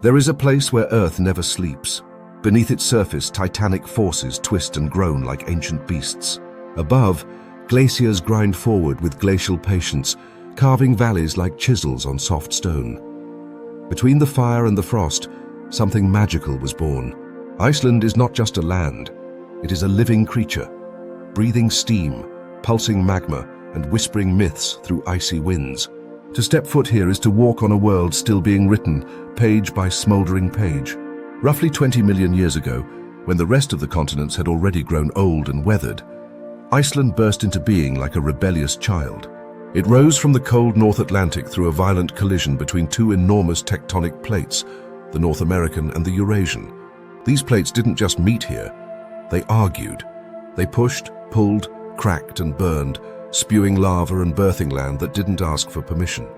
There is a place where Earth never sleeps. Beneath its surface, titanic forces twist and groan like ancient beasts. Above, glaciers grind forward with glacial patience, carving valleys like chisels on soft stone. Between the fire and the frost, something magical was born. Iceland is not just a land, it is a living creature, breathing steam, pulsing magma, and whispering myths through icy winds. To step foot here is to walk on a world still being written, page by smoldering page. Roughly 20 million years ago, when the rest of the continents had already grown old and weathered, Iceland burst into being like a rebellious child. It rose from the cold North Atlantic through a violent collision between two enormous tectonic plates, the North American and the Eurasian. These plates didn't just meet here, they argued. They pushed, pulled, cracked and burned, spewing lava and birthing land that didn't ask for permission.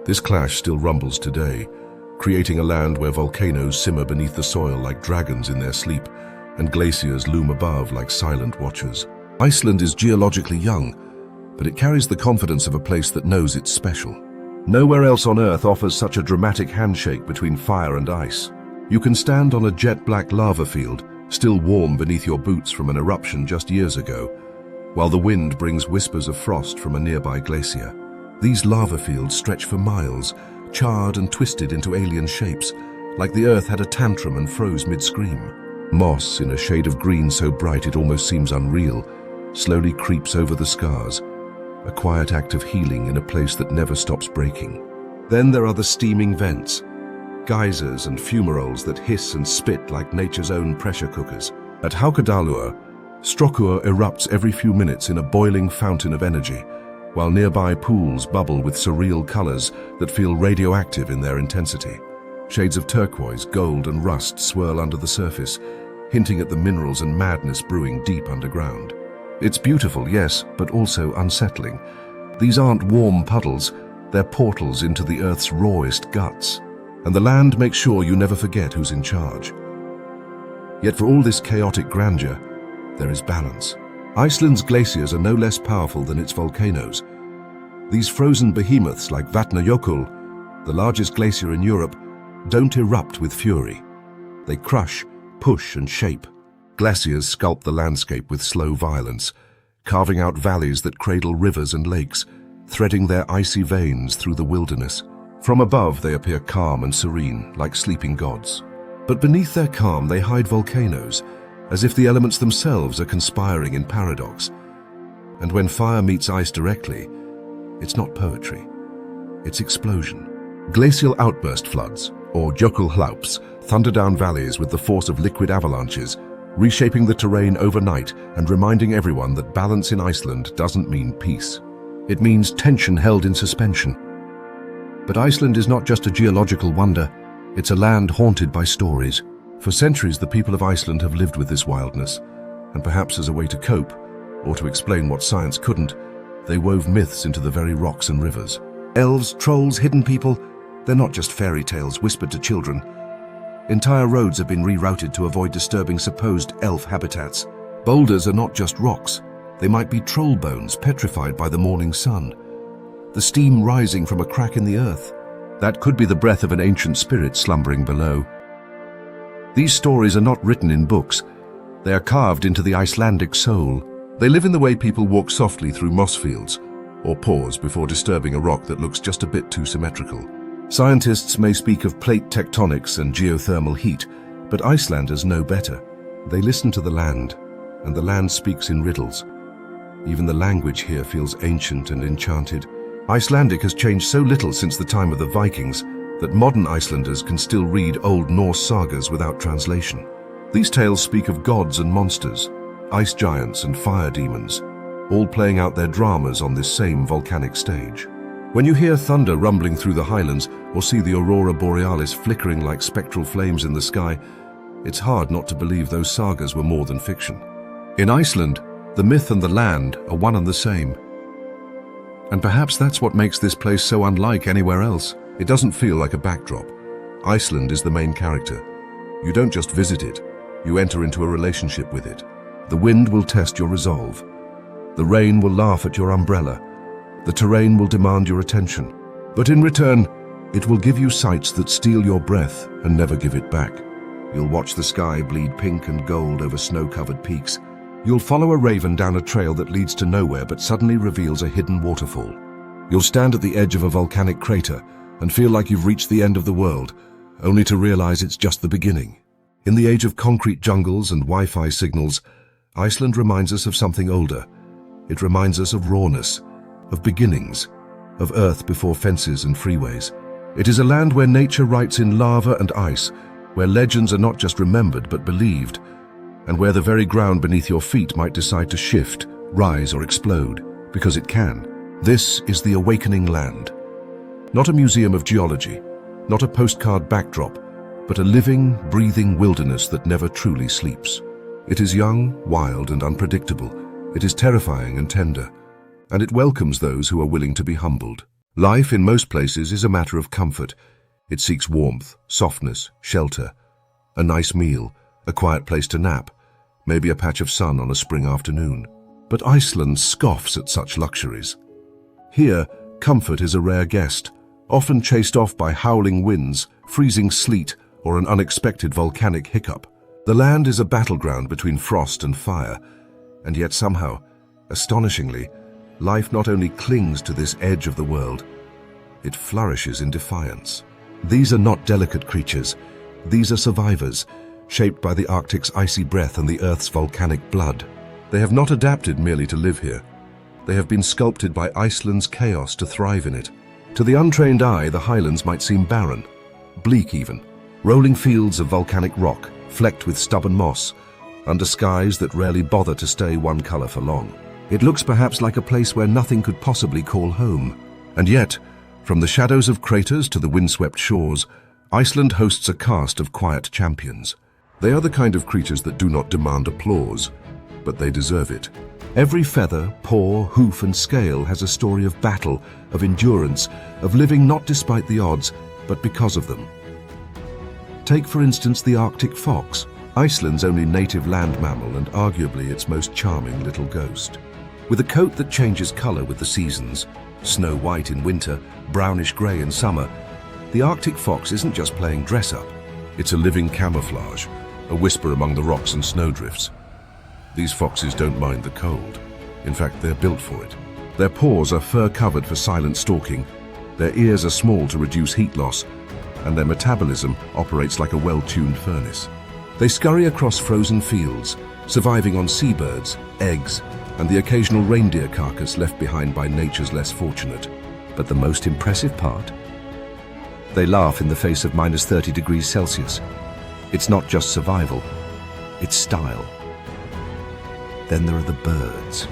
This clash still rumbles today, creating a land where volcanoes simmer beneath the soil like dragons in their sleep, and glaciers loom above like silent watchers. Iceland is geologically young, but it carries the confidence of a place that knows it's special. Nowhere else on Earth offers such a dramatic handshake between fire and ice. You can stand on a jet-black lava field, still warm beneath your boots from an eruption just years ago, while the wind brings whispers of frost from a nearby glacier. These lava fields stretch for miles, charred and twisted into alien shapes, like the Earth had a tantrum and froze mid-scream. Moss, in a shade of green so bright it almost seems unreal, slowly creeps over the scars, a quiet act of healing in a place that never stops breaking. Then there are the steaming vents, geysers and fumaroles that hiss and spit like nature's own pressure cookers. At Haukadalur, Strokkur erupts every few minutes in a boiling fountain of energy, while nearby pools bubble with surreal colors that feel radioactive in their intensity. Shades of turquoise, gold and rust swirl under the surface, hinting at the minerals and madness brewing deep underground. It's beautiful, yes, but also unsettling. These aren't warm puddles, they're portals into the Earth's rawest guts. And the land makes sure you never forget who's in charge. Yet for all this chaotic grandeur, there is balance. Iceland's glaciers are no less powerful than its volcanoes. These frozen behemoths like Vatnajökull, the largest glacier in Europe, don't erupt with fury. They crush, push and shape. Glaciers sculpt the landscape with slow violence, carving out valleys that cradle rivers and lakes, threading their icy veins through the wilderness. From above they appear calm and serene, like sleeping gods. But beneath their calm they hide volcanoes, as if the elements themselves are conspiring in paradox. And when fire meets ice directly, it's not poetry, it's explosion. Glacial outburst floods, or jökulhlaups, thunder down valleys with the force of liquid avalanches, reshaping the terrain overnight and reminding everyone that balance in Iceland doesn't mean peace. It means tension held in suspension. But Iceland is not just a geological wonder, it's a land haunted by stories. For centuries, the people of Iceland have lived with this wildness, and perhaps as a way to cope, or to explain what science couldn't, they wove myths into the very rocks and rivers. Elves, trolls, hidden people, they're not just fairy tales whispered to children. Entire roads have been rerouted to avoid disturbing supposed elf habitats. Boulders are not just rocks, they might be troll bones petrified by the morning sun. The steam rising from a crack in the earth. That could be the breath of an ancient spirit slumbering below. These stories are not written in books. They are carved into the Icelandic soul. They live in the way people walk softly through moss fields, or pause before disturbing a rock that looks just a bit too symmetrical. Scientists may speak of plate tectonics and geothermal heat, but Icelanders know better. They listen to the land, and the land speaks in riddles. Even the language here feels ancient and enchanted. Icelandic has changed so little since the time of the Vikings that modern Icelanders can still read Old Norse sagas without translation. These tales speak of gods and monsters, ice giants and fire demons, all playing out their dramas on this same volcanic stage. When you hear thunder rumbling through the highlands or see the aurora borealis flickering like spectral flames in the sky, it's hard not to believe those sagas were more than fiction. In Iceland, the myth and the land are one and the same. And perhaps that's what makes this place so unlike anywhere else. It doesn't feel like a backdrop. Iceland is the main character. You don't just visit it, you enter into a relationship with it. The wind will test your resolve. The rain will laugh at your umbrella. The terrain will demand your attention. But in return, It will give you sights that steal your breath and never give it back. You'll watch the sky bleed pink and gold over snow-covered peaks. You'll follow a raven down a trail that leads to nowhere but suddenly reveals a hidden waterfall. You'll stand at the edge of a volcanic crater and feel like you've reached the end of the world, only to realize it's just the beginning. In the age of concrete jungles and Wi-Fi signals, Iceland reminds us of something older. It reminds us of rawness, of beginnings, of Earth before fences and freeways. It is a land where nature writes in lava and ice, where legends are not just remembered but believed, and where the very ground beneath your feet might decide to shift, rise or explode, because it can. This is the awakening land. Not a museum of geology, not a postcard backdrop, but a living, breathing wilderness that never truly sleeps. It is young, wild and unpredictable. It is terrifying and tender, and it welcomes those who are willing to be humbled. Life in most places is a matter of comfort. It seeks warmth, softness, shelter, a nice meal, a quiet place to nap, maybe a patch of sun on a spring afternoon. But Iceland scoffs at such luxuries. Here, comfort is a rare guest, often chased off by howling winds, freezing sleet, or an unexpected volcanic hiccup. The land is a battleground between frost and fire, and yet somehow, astonishingly, life not only clings to this edge of the world, it flourishes in defiance. These are not delicate creatures. These are survivors, shaped by the Arctic's icy breath and the Earth's volcanic blood. They have not adapted merely to live here. They have been sculpted by Iceland's chaos to thrive in it. To the untrained eye, the highlands might seem barren, bleak even. Rolling fields of volcanic rock, flecked with stubborn moss, under skies that rarely bother to stay one color for long. It looks perhaps like a place where nothing could possibly call home. And yet, from the shadows of craters to the windswept shores, Iceland hosts a cast of quiet champions. They are the kind of creatures that do not demand applause, but they deserve it. Every feather, paw, hoof and scale has a story of battle, of endurance, of living not despite the odds, but because of them. Take, for instance, the Arctic fox, Iceland's only native land mammal and arguably its most charming little ghost. With a coat that changes color with the seasons, snow white in winter, brownish gray in summer, the Arctic fox isn't just playing dress-up. It's a living camouflage, a whisper among the rocks and snowdrifts. These foxes don't mind the cold. In fact, they're built for it. Their paws are fur-covered for silent stalking, their ears are small to reduce heat loss, and their metabolism operates like a well-tuned furnace. They scurry across frozen fields, surviving on seabirds, eggs, and the occasional reindeer carcass left behind by nature's less fortunate. But the most impressive part? They laugh in the face of -30 degrees Celsius. It's not just survival, it's style. Then there are the birds.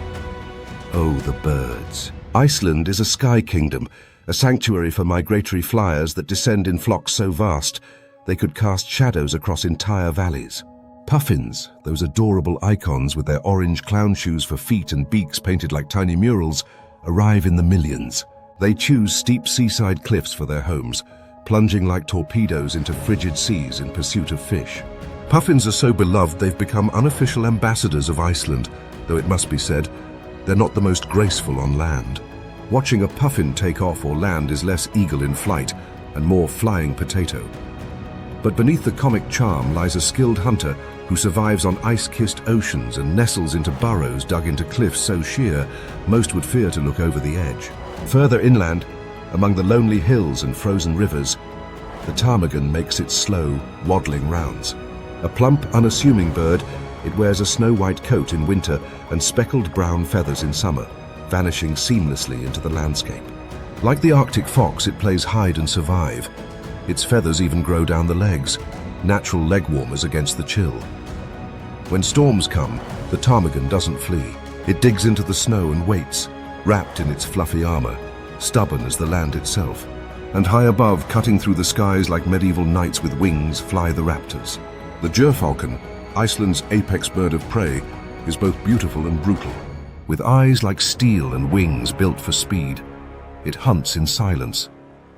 Oh, the birds. Iceland is a sky kingdom, a sanctuary for migratory flyers that descend in flocks so vast they could cast shadows across entire valleys. Puffins, those adorable icons with their orange clown shoes for feet and beaks painted like tiny murals, arrive in the millions. They choose steep seaside cliffs for their homes, plunging like torpedoes into frigid seas in pursuit of fish. Puffins are so beloved they've become unofficial ambassadors of Iceland, though it must be said, they're not the most graceful on land. Watching a puffin take off or land is less eagle in flight and more flying potato. But beneath the comic charm lies a skilled hunter who survives on ice-kissed oceans and nestles into burrows dug into cliffs so sheer most would fear to look over the edge. Further inland, among the lonely hills and frozen rivers, the ptarmigan makes its slow, waddling rounds. A plump, unassuming bird, it wears a snow-white coat in winter and speckled brown feathers in summer, vanishing seamlessly into the landscape. Like the Arctic fox, it plays hide and survive. Its feathers even grow down the legs, natural leg warmers against the chill. When storms come, the ptarmigan doesn't flee. It digs into the snow and waits, wrapped in its fluffy armor, stubborn as the land itself. And high above, cutting through the skies like medieval knights with wings, fly the raptors. The gerfalcon, Iceland's apex bird of prey, is both beautiful and brutal. With eyes like steel and wings built for speed, it hunts in silence,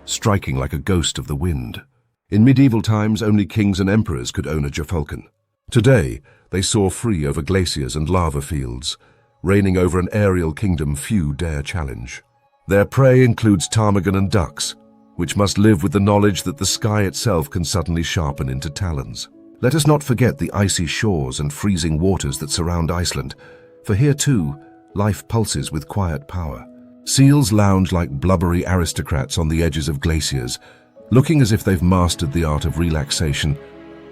striking like a ghost of the wind. In medieval times, only kings and emperors could own a gerfalcon. Today, they soar free over glaciers and lava fields, reigning over an aerial kingdom few dare challenge. Their prey includes ptarmigan and ducks, which must live with the knowledge that the sky itself can suddenly sharpen into talons. Let us not forget the icy shores and freezing waters that surround Iceland, for here too, life pulses with quiet power. Seals lounge like blubbery aristocrats on the edges of glaciers, looking as if they've mastered the art of relaxation.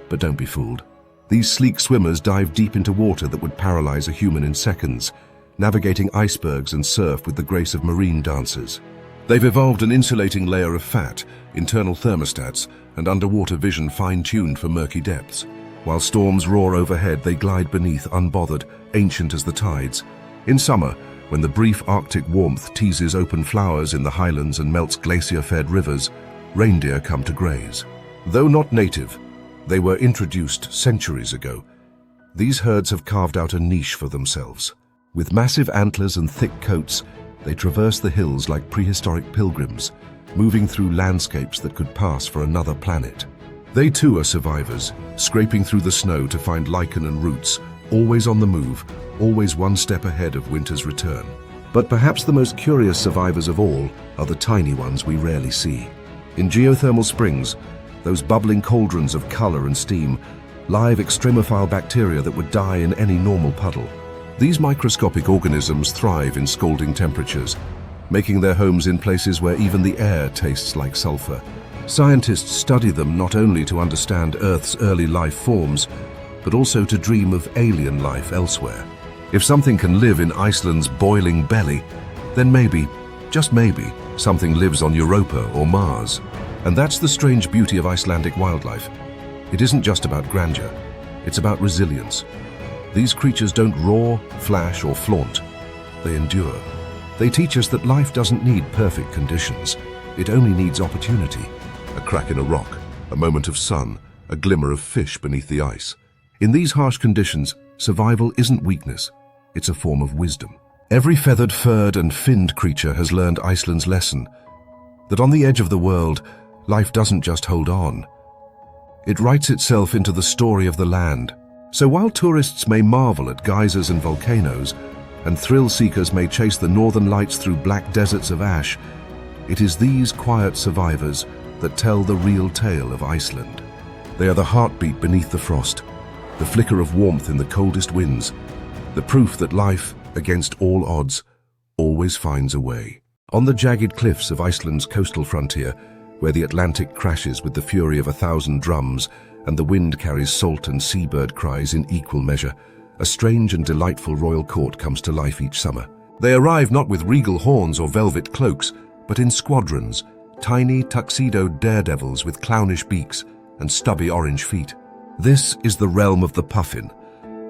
But don't be fooled. These sleek swimmers dive deep into water that would paralyze a human in seconds, navigating icebergs and surf with the grace of marine dancers. They've evolved an insulating layer of fat, internal thermostats, and underwater vision fine-tuned for murky depths. While storms roar overhead, they glide beneath, unbothered, ancient as the tides. In summer, when the brief Arctic warmth teases open flowers in the highlands and melts glacier-fed rivers, reindeer come to graze. Though not native, they were introduced centuries ago. These herds have carved out a niche for themselves. With massive antlers and thick coats, they traverse the hills like prehistoric pilgrims, moving through landscapes that could pass for another planet. They too are survivors, scraping through the snow to find lichen and roots, always on the move, always one step ahead of winter's return. But perhaps the most curious survivors of all are the tiny ones we rarely see. In geothermal springs, those bubbling cauldrons of color and steam, live extremophile bacteria that would die in any normal puddle. These microscopic organisms thrive in scalding temperatures, making their homes in places where even the air tastes like sulfur. Scientists study them not only to understand Earth's early life forms, but also to dream of alien life elsewhere. If something can live in Iceland's boiling belly, then maybe, just maybe, something lives on Europa or Mars. And that's the strange beauty of Icelandic wildlife. It isn't just about grandeur, it's about resilience. These creatures don't roar, flash, or flaunt. They endure. They teach us that life doesn't need perfect conditions. It only needs opportunity. A crack in a rock, a moment of sun, a glimmer of fish beneath the ice. In these harsh conditions, survival isn't weakness. It's a form of wisdom. Every feathered, furred, and finned creature has learned Iceland's lesson, that on the edge of the world, life doesn't just hold on. It writes itself into the story of the land. So while tourists may marvel at geysers and volcanoes, and thrill seekers may chase the northern lights through black deserts of ash, it is these quiet survivors that tell the real tale of Iceland. They are the heartbeat beneath the frost, the flicker of warmth in the coldest winds, the proof that life, against all odds, always finds a way. On the jagged cliffs of Iceland's coastal frontier, where the Atlantic crashes with the fury of 1,000 drums and the wind carries salt and seabird cries in equal measure, a strange and delightful royal court comes to life each summer. They arrive not with regal horns or velvet cloaks, but in squadrons, tiny tuxedoed daredevils with clownish beaks and stubby orange feet. This is the realm of the puffin,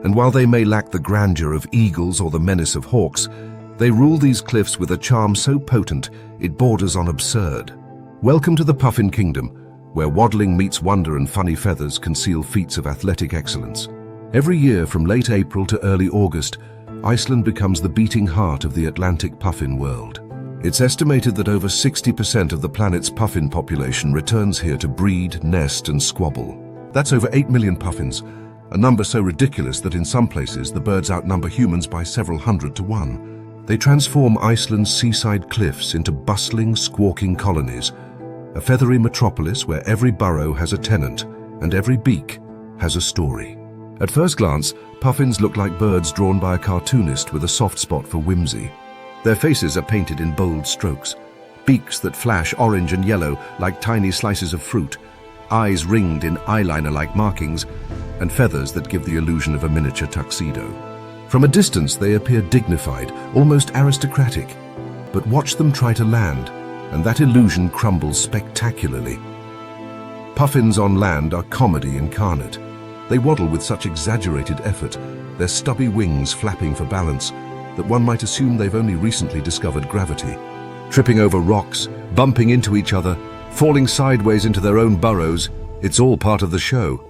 and while they may lack the grandeur of eagles or the menace of hawks, they rule these cliffs with a charm so potent it borders on absurd. Welcome to the Puffin Kingdom, where waddling meets wonder and funny feathers conceal feats of athletic excellence. Every year from late April to early August, Iceland becomes the beating heart of the Atlantic puffin world. It's estimated that over 60% of the planet's puffin population returns here to breed, nest, and squabble. That's over 8 million puffins, a number so ridiculous that in some places the birds outnumber humans by several hundred to one. They transform Iceland's seaside cliffs into bustling, squawking colonies, a feathery metropolis where every burrow has a tenant and every beak has a story. At first glance, puffins look like birds drawn by a cartoonist with a soft spot for whimsy. Their faces are painted in bold strokes, beaks that flash orange and yellow like tiny slices of fruit, eyes ringed in eyeliner-like markings, and feathers that give the illusion of a miniature tuxedo. From a distance, they appear dignified, almost aristocratic. But watch them try to land, and that illusion crumbles spectacularly. Puffins on land are comedy incarnate. They waddle with such exaggerated effort, their stubby wings flapping for balance, that one might assume they've only recently discovered gravity. Tripping over rocks, bumping into each other, falling sideways into their own burrows, it's all part of the show.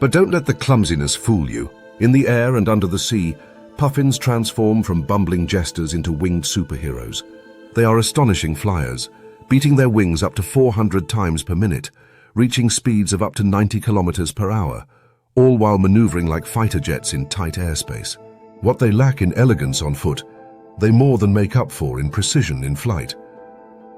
But don't let the clumsiness fool you. In the air and under the sea, puffins transform from bumbling jesters into winged superheroes. They are astonishing flyers, beating their wings up to 400 times per minute, reaching speeds of up to 90 kilometers per hour, all while maneuvering like fighter jets in tight airspace. What they lack in elegance on foot, they more than make up for in precision in flight.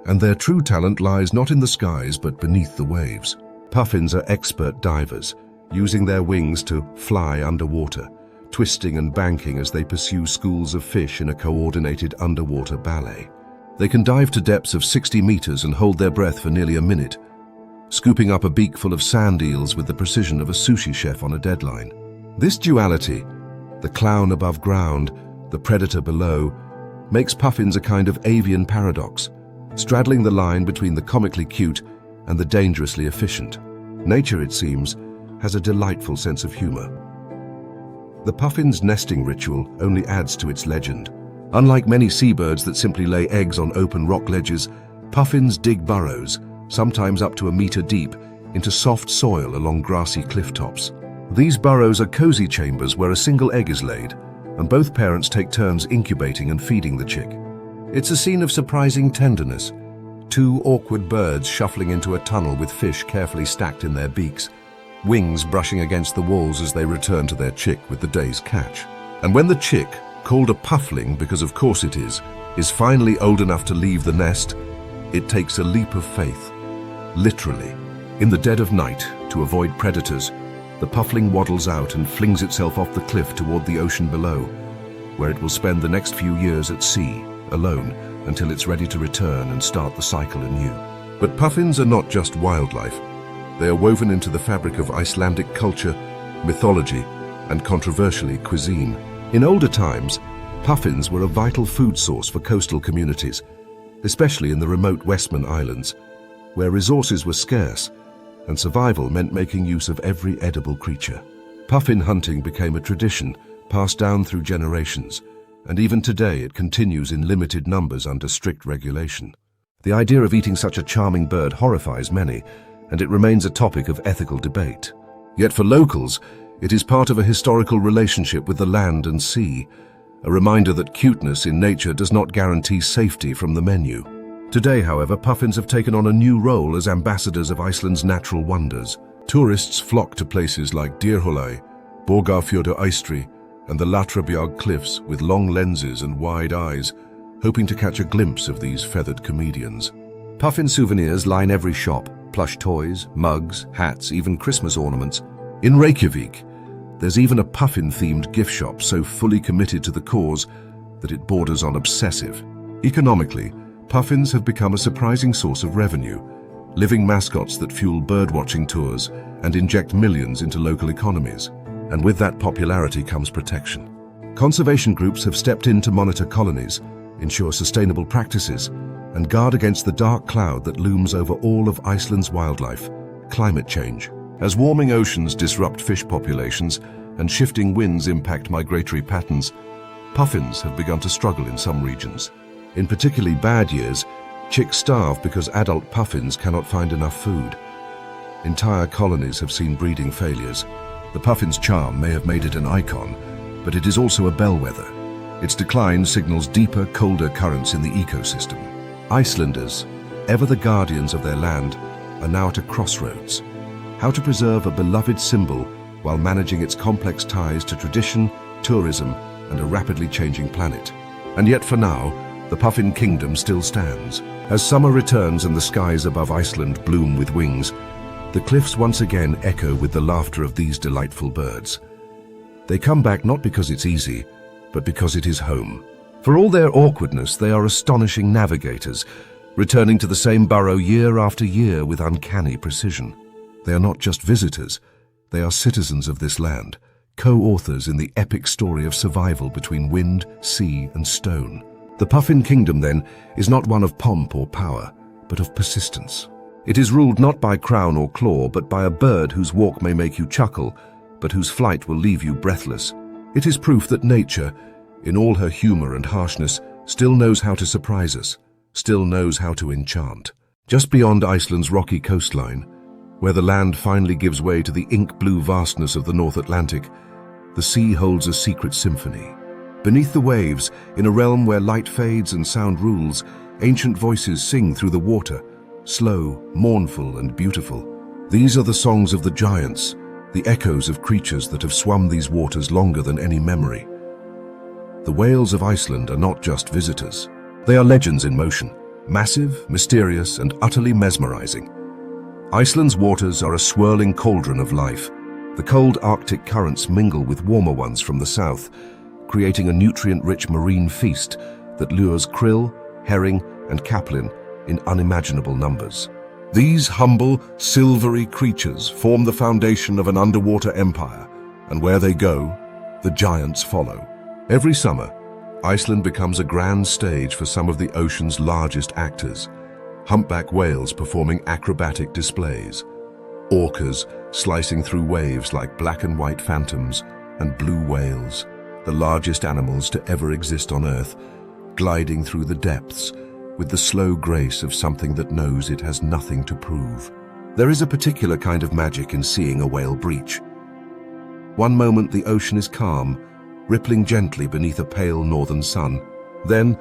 And their true talent lies not in the skies but beneath the waves. Puffins are expert divers, using their wings to fly underwater, twisting and banking as they pursue schools of fish in a coordinated underwater ballet. They can dive to depths of 60 meters and hold their breath for nearly a minute, scooping up a beak full of sand eels with the precision of a sushi chef on a deadline. This duality, the clown above ground, the predator below, makes puffins a kind of avian paradox, straddling the line between the comically cute and the dangerously efficient. Nature, it seems, has a delightful sense of humor. The puffin's nesting ritual only adds to its legend. Unlike many seabirds that simply lay eggs on open rock ledges, puffins dig burrows, sometimes up to a meter deep, into soft soil along grassy cliff tops. These burrows are cozy chambers where a single egg is laid, and both parents take turns incubating and feeding the chick. It's a scene of surprising tenderness. Two awkward birds shuffling into a tunnel with fish carefully stacked in their beaks, wings brushing against the walls as they return to their chick with the day's catch. And when the chick, called a puffling because of course it is finally old enough to leave the nest, it takes a leap of faith. Literally. In the dead of night, to avoid predators, the puffling waddles out and flings itself off the cliff toward the ocean below, where it will spend the next few years at sea, alone, until it's ready to return and start the cycle anew. But puffins are not just wildlife. They are woven into the fabric of Icelandic culture, mythology, and controversially cuisine. In older times, puffins were a vital food source for coastal communities, especially in the remote Westman Islands, where resources were scarce and survival meant making use of every edible creature. Puffin hunting became a tradition passed down through generations, and even today it continues in limited numbers under strict regulation. The idea of eating such a charming bird horrifies many, and it remains a topic of ethical debate. Yet for locals, it is part of a historical relationship with the land and sea, a reminder that cuteness in nature does not guarantee safety from the menu. Today, however, puffins have taken on a new role as ambassadors of Iceland's natural wonders. Tourists flock to places like Dyrhólaey, Borgarfjörður and the Latrabjarg cliffs with long lenses and wide eyes, hoping to catch a glimpse of these feathered comedians. Puffin souvenirs line every shop: plush toys, mugs, hats, even Christmas ornaments. In Reykjavik, there's even a puffin-themed gift shop so fully committed to the cause that it borders on obsessive. Economically, puffins have become a surprising source of revenue, living mascots that fuel birdwatching tours and inject millions into local economies. And with that popularity comes protection. Conservation groups have stepped in to monitor colonies, ensure sustainable practices, and guard against the dark cloud that looms over all of Iceland's wildlife: climate change. As warming oceans disrupt fish populations and shifting winds impact migratory patterns, puffins have begun to struggle in some regions. In particularly bad years, chicks starve because adult puffins cannot find enough food. Entire colonies have seen breeding failures. The puffin's charm may have made it an icon, but it is also a bellwether. Its decline signals deeper, colder currents in the ecosystem. Icelanders, ever the guardians of their land, are now at a crossroads. How to preserve a beloved symbol while managing its complex ties to tradition, tourism, and a rapidly changing planet. And yet for now, the Puffin Kingdom still stands. As summer returns and the skies above Iceland bloom with wings, the cliffs once again echo with the laughter of these delightful birds. They come back not because it's easy, but because it is home. For all their awkwardness, they are astonishing navigators, returning to the same burrow year after year with uncanny precision. They are not just visitors, they are citizens of this land, co-authors in the epic story of survival between wind, sea, and stone. The Puffin Kingdom, then, is not one of pomp or power, but of persistence. It is ruled not by crown or claw, but by a bird whose walk may make you chuckle, but whose flight will leave you breathless. It is proof that nature, in all her humor and harshness, still knows how to surprise us, still knows how to enchant. Just beyond Iceland's rocky coastline, where the land finally gives way to the ink-blue vastness of the North Atlantic, the sea holds a secret symphony. Beneath the waves, in a realm where light fades and sound rules, ancient voices sing through the water, slow, mournful, and beautiful. These are the songs of the giants, the echoes of creatures that have swum these waters longer than any memory. The whales of Iceland are not just visitors. They are legends in motion, massive, mysterious, and utterly mesmerizing. Iceland's waters are a swirling cauldron of life. The cold Arctic currents mingle with warmer ones from the south, creating a nutrient-rich marine feast that lures krill, herring, and caplin in unimaginable numbers. These humble, silvery creatures form the foundation of an underwater empire, and where they go, the giants follow. Every summer, Iceland becomes a grand stage for some of the ocean's largest actors. Humpback whales performing acrobatic displays, orcas slicing through waves like black and white phantoms, and blue whales, the largest animals to ever exist on Earth, gliding through the depths with the slow grace of something that knows it has nothing to prove. There is a particular kind of magic in seeing a whale breach. One moment the ocean is calm, rippling gently beneath a pale northern sun. Then,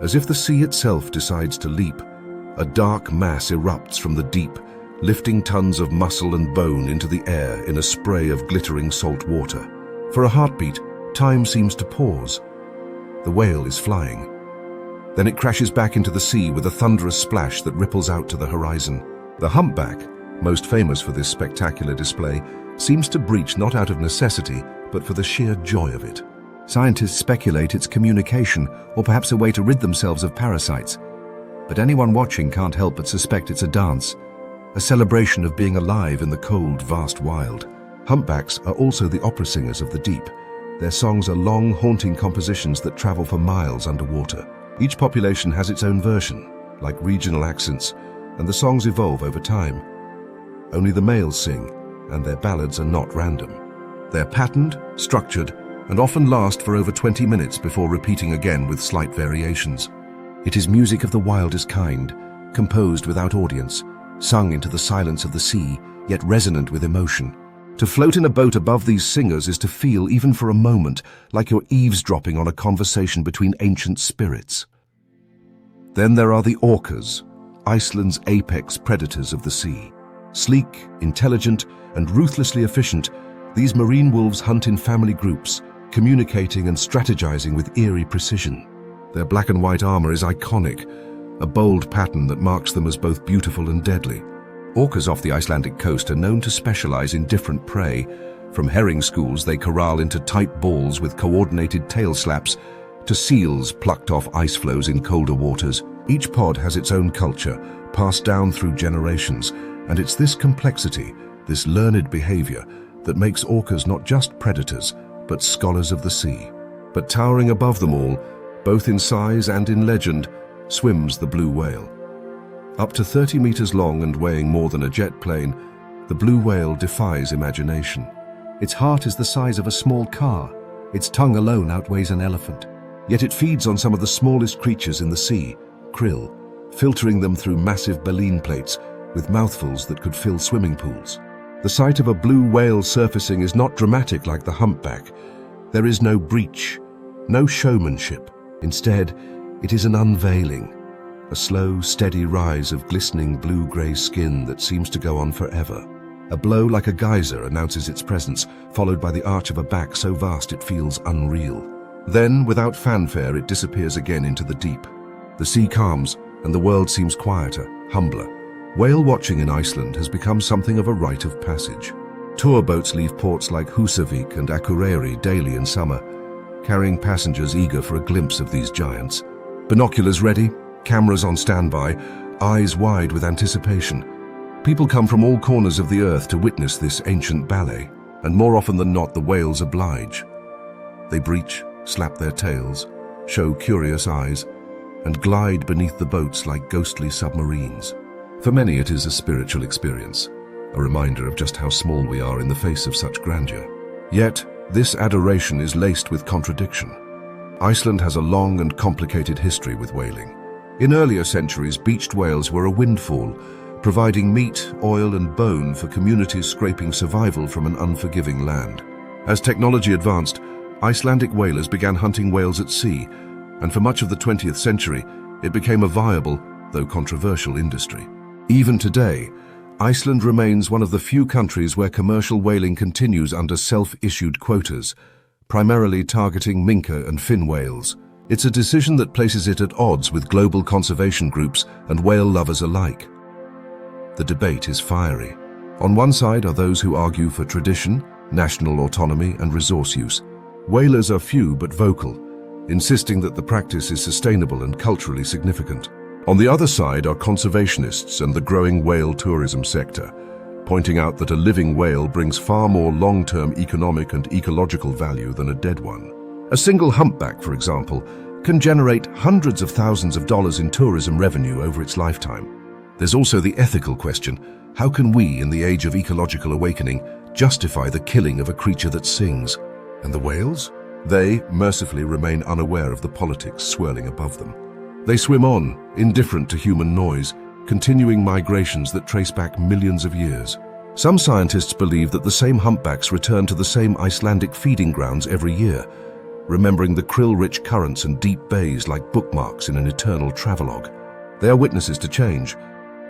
as if the sea itself decides to leap, a dark mass erupts from the deep, lifting tons of muscle and bone into the air in a spray of glittering salt water. For a heartbeat, time seems to pause. The whale is flying. Then it crashes back into the sea with a thunderous splash that ripples out to the horizon. The humpback, most famous for this spectacular display, seems to breach not out of necessity, but for the sheer joy of it. Scientists speculate it's communication, or perhaps a way to rid themselves of parasites. But anyone watching can't help but suspect it's a dance, a celebration of being alive in the cold, vast wild. Humpbacks are also the opera singers of the deep. Their songs are long, haunting compositions that travel for miles underwater. Each population has its own version, like regional accents, and the songs evolve over time. Only the males sing, and their ballads are not random. They're patterned, structured, and often last for over 20 minutes before repeating again with slight variations. It is music of the wildest kind, composed without audience, sung into the silence of the sea, yet resonant with emotion. To float in a boat above these singers is to feel, even for a moment, like you're eavesdropping on a conversation between ancient spirits. Then there are the orcas, Iceland's apex predators of the sea. Sleek, intelligent, and ruthlessly efficient, these marine wolves hunt in family groups, communicating and strategizing with eerie precision. Their black and white armor is iconic, a bold pattern that marks them as both beautiful and deadly. Orcas off the Icelandic coast are known to specialize in different prey. From herring schools they corral into tight balls with coordinated tail slaps, to seals plucked off ice floes in colder waters. Each pod has its own culture, passed down through generations, and it's this complexity, this learned behavior, that makes orcas not just predators, but scholars of the sea. But towering above them all, both in size and in legend, swims the blue whale. Up to 30 meters long and weighing more than a jet plane, the blue whale defies imagination. Its heart is the size of a small car. Its tongue alone outweighs an elephant. Yet it feeds on some of the smallest creatures in the sea, krill, filtering them through massive baleen plates with mouthfuls that could fill swimming pools. The sight of a blue whale surfacing is not dramatic like the humpback. There is no breach, no showmanship. Instead, it is an unveiling, a slow, steady rise of glistening blue-grey skin that seems to go on forever. A blow like a geyser announces its presence, followed by the arch of a back so vast it feels unreal. Then, without fanfare, it disappears again into the deep. The sea calms, and the world seems quieter, humbler. Whale watching in Iceland has become something of a rite of passage. Tour boats leave ports like Húsavík and Akureyri daily in summer, carrying passengers eager for a glimpse of these giants. Binoculars ready, cameras on standby, eyes wide with anticipation. People come from all corners of the earth to witness this ancient ballet, and more often than not the whales oblige. They breach, slap their tails, show curious eyes, and glide beneath the boats like ghostly submarines. For many it is a spiritual experience, a reminder of just how small we are in the face of such grandeur. Yet, this adoration is laced with contradiction. Iceland has a long and complicated history with whaling. In earlier centuries, beached whales were a windfall, providing meat, oil, and bone for communities scraping survival from an unforgiving land. As technology advanced, Icelandic whalers began hunting whales at sea, and for much of the 20th century, it became a viable, though controversial, industry. Even today, Iceland remains one of the few countries where commercial whaling continues under self-issued quotas, primarily targeting minke and fin whales. It's a decision that places it at odds with global conservation groups and whale lovers alike. The debate is fiery. On one side are those who argue for tradition, national autonomy, and resource use. Whalers are few but vocal, insisting that the practice is sustainable and culturally significant. On the other side are conservationists and the growing whale tourism sector, pointing out that a living whale brings far more long-term economic and ecological value than a dead one. A single humpback, for example, can generate hundreds of thousands of dollars in tourism revenue over its lifetime. There's also the ethical question: how can we, in the age of ecological awakening, justify the killing of a creature that sings? And the whales? They, mercifully, remain unaware of the politics swirling above them. They swim on, indifferent to human noise, continuing migrations that trace back millions of years. Some scientists believe that the same humpbacks return to the same Icelandic feeding grounds every year, remembering the krill-rich currents and deep bays like bookmarks in an eternal travelogue. They are witnesses to change,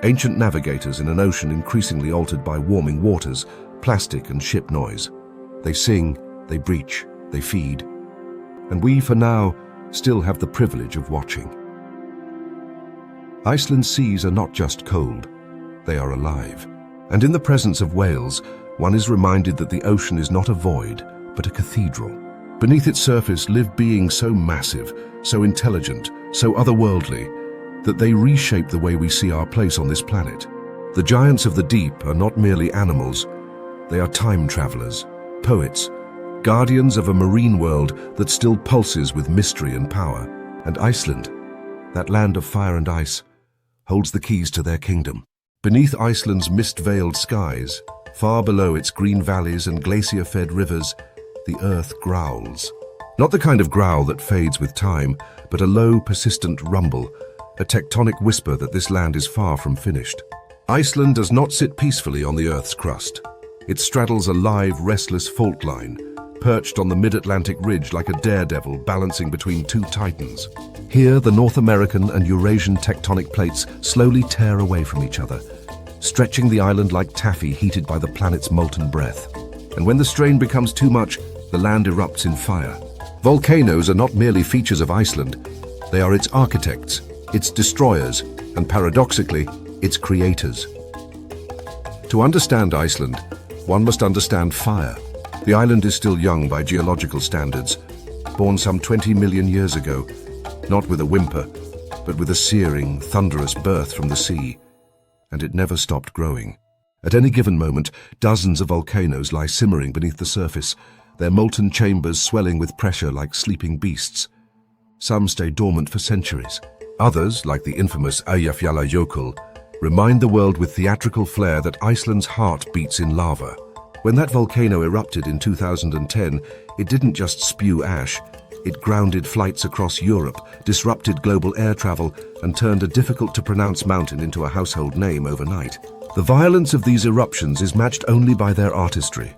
ancient navigators in an ocean increasingly altered by warming waters, plastic and ship noise. They sing, they breach, they feed. And we, for now, still have the privilege of watching. Iceland's seas are not just cold, they are alive. And in the presence of whales, one is reminded that the ocean is not a void, but a cathedral. Beneath its surface live beings so massive, so intelligent, so otherworldly, that they reshape the way we see our place on this planet. The giants of the deep are not merely animals, they are time travelers, poets, guardians of a marine world that still pulses with mystery and power. And Iceland, that land of fire and ice, holds the keys to their kingdom. Beneath Iceland's mist-veiled skies, far below its green valleys and glacier-fed rivers, the earth growls. Not the kind of growl that fades with time, but a low, persistent rumble, a tectonic whisper that this land is far from finished. Iceland does not sit peacefully on the Earth's crust. It straddles a live, restless fault line, perched on the mid-Atlantic ridge like a daredevil balancing between two titans. Here, the North American and Eurasian tectonic plates slowly tear away from each other, stretching the island like taffy heated by the planet's molten breath. And when the strain becomes too much, the land erupts in fire. Volcanoes are not merely features of Iceland, they are its architects, its destroyers, and paradoxically, its creators. To understand Iceland, one must understand fire. The island is still young by geological standards, born some 20 million years ago, not with a whimper, but with a searing, thunderous birth from the sea, and it never stopped growing. At any given moment, dozens of volcanoes lie simmering beneath the surface, their molten chambers swelling with pressure like sleeping beasts. Some stay dormant for centuries. Others, like the infamous Eyjafjallajökull, remind the world with theatrical flair that Iceland's heart beats in lava. When that volcano erupted in 2010, it didn't just spew ash. It grounded flights across Europe, disrupted global air travel, and turned a difficult-to-pronounce mountain into a household name overnight. The violence of these eruptions is matched only by their artistry.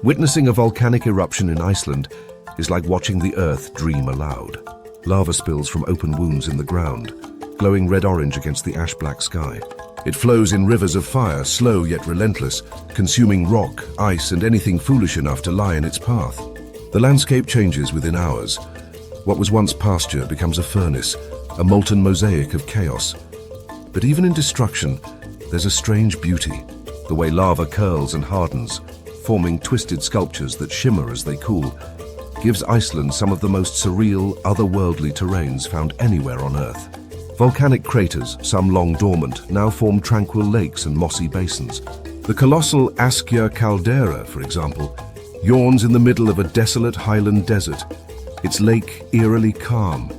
Witnessing a volcanic eruption in Iceland is like watching the earth dream aloud. Lava spills from open wounds in the ground, glowing red-orange against the ash-black sky. It flows in rivers of fire, slow yet relentless, consuming rock, ice, and anything foolish enough to lie in its path. The landscape changes within hours. What was once pasture becomes a furnace, a molten mosaic of chaos. But even in destruction, there's a strange beauty, the way lava curls and hardens, forming twisted sculptures that shimmer as they cool, gives Iceland some of the most surreal, otherworldly terrains found anywhere on Earth. Volcanic craters, some long dormant, now form tranquil lakes and mossy basins. The colossal Askja caldera, for example, yawns in the middle of a desolate highland desert, its lake eerily calm,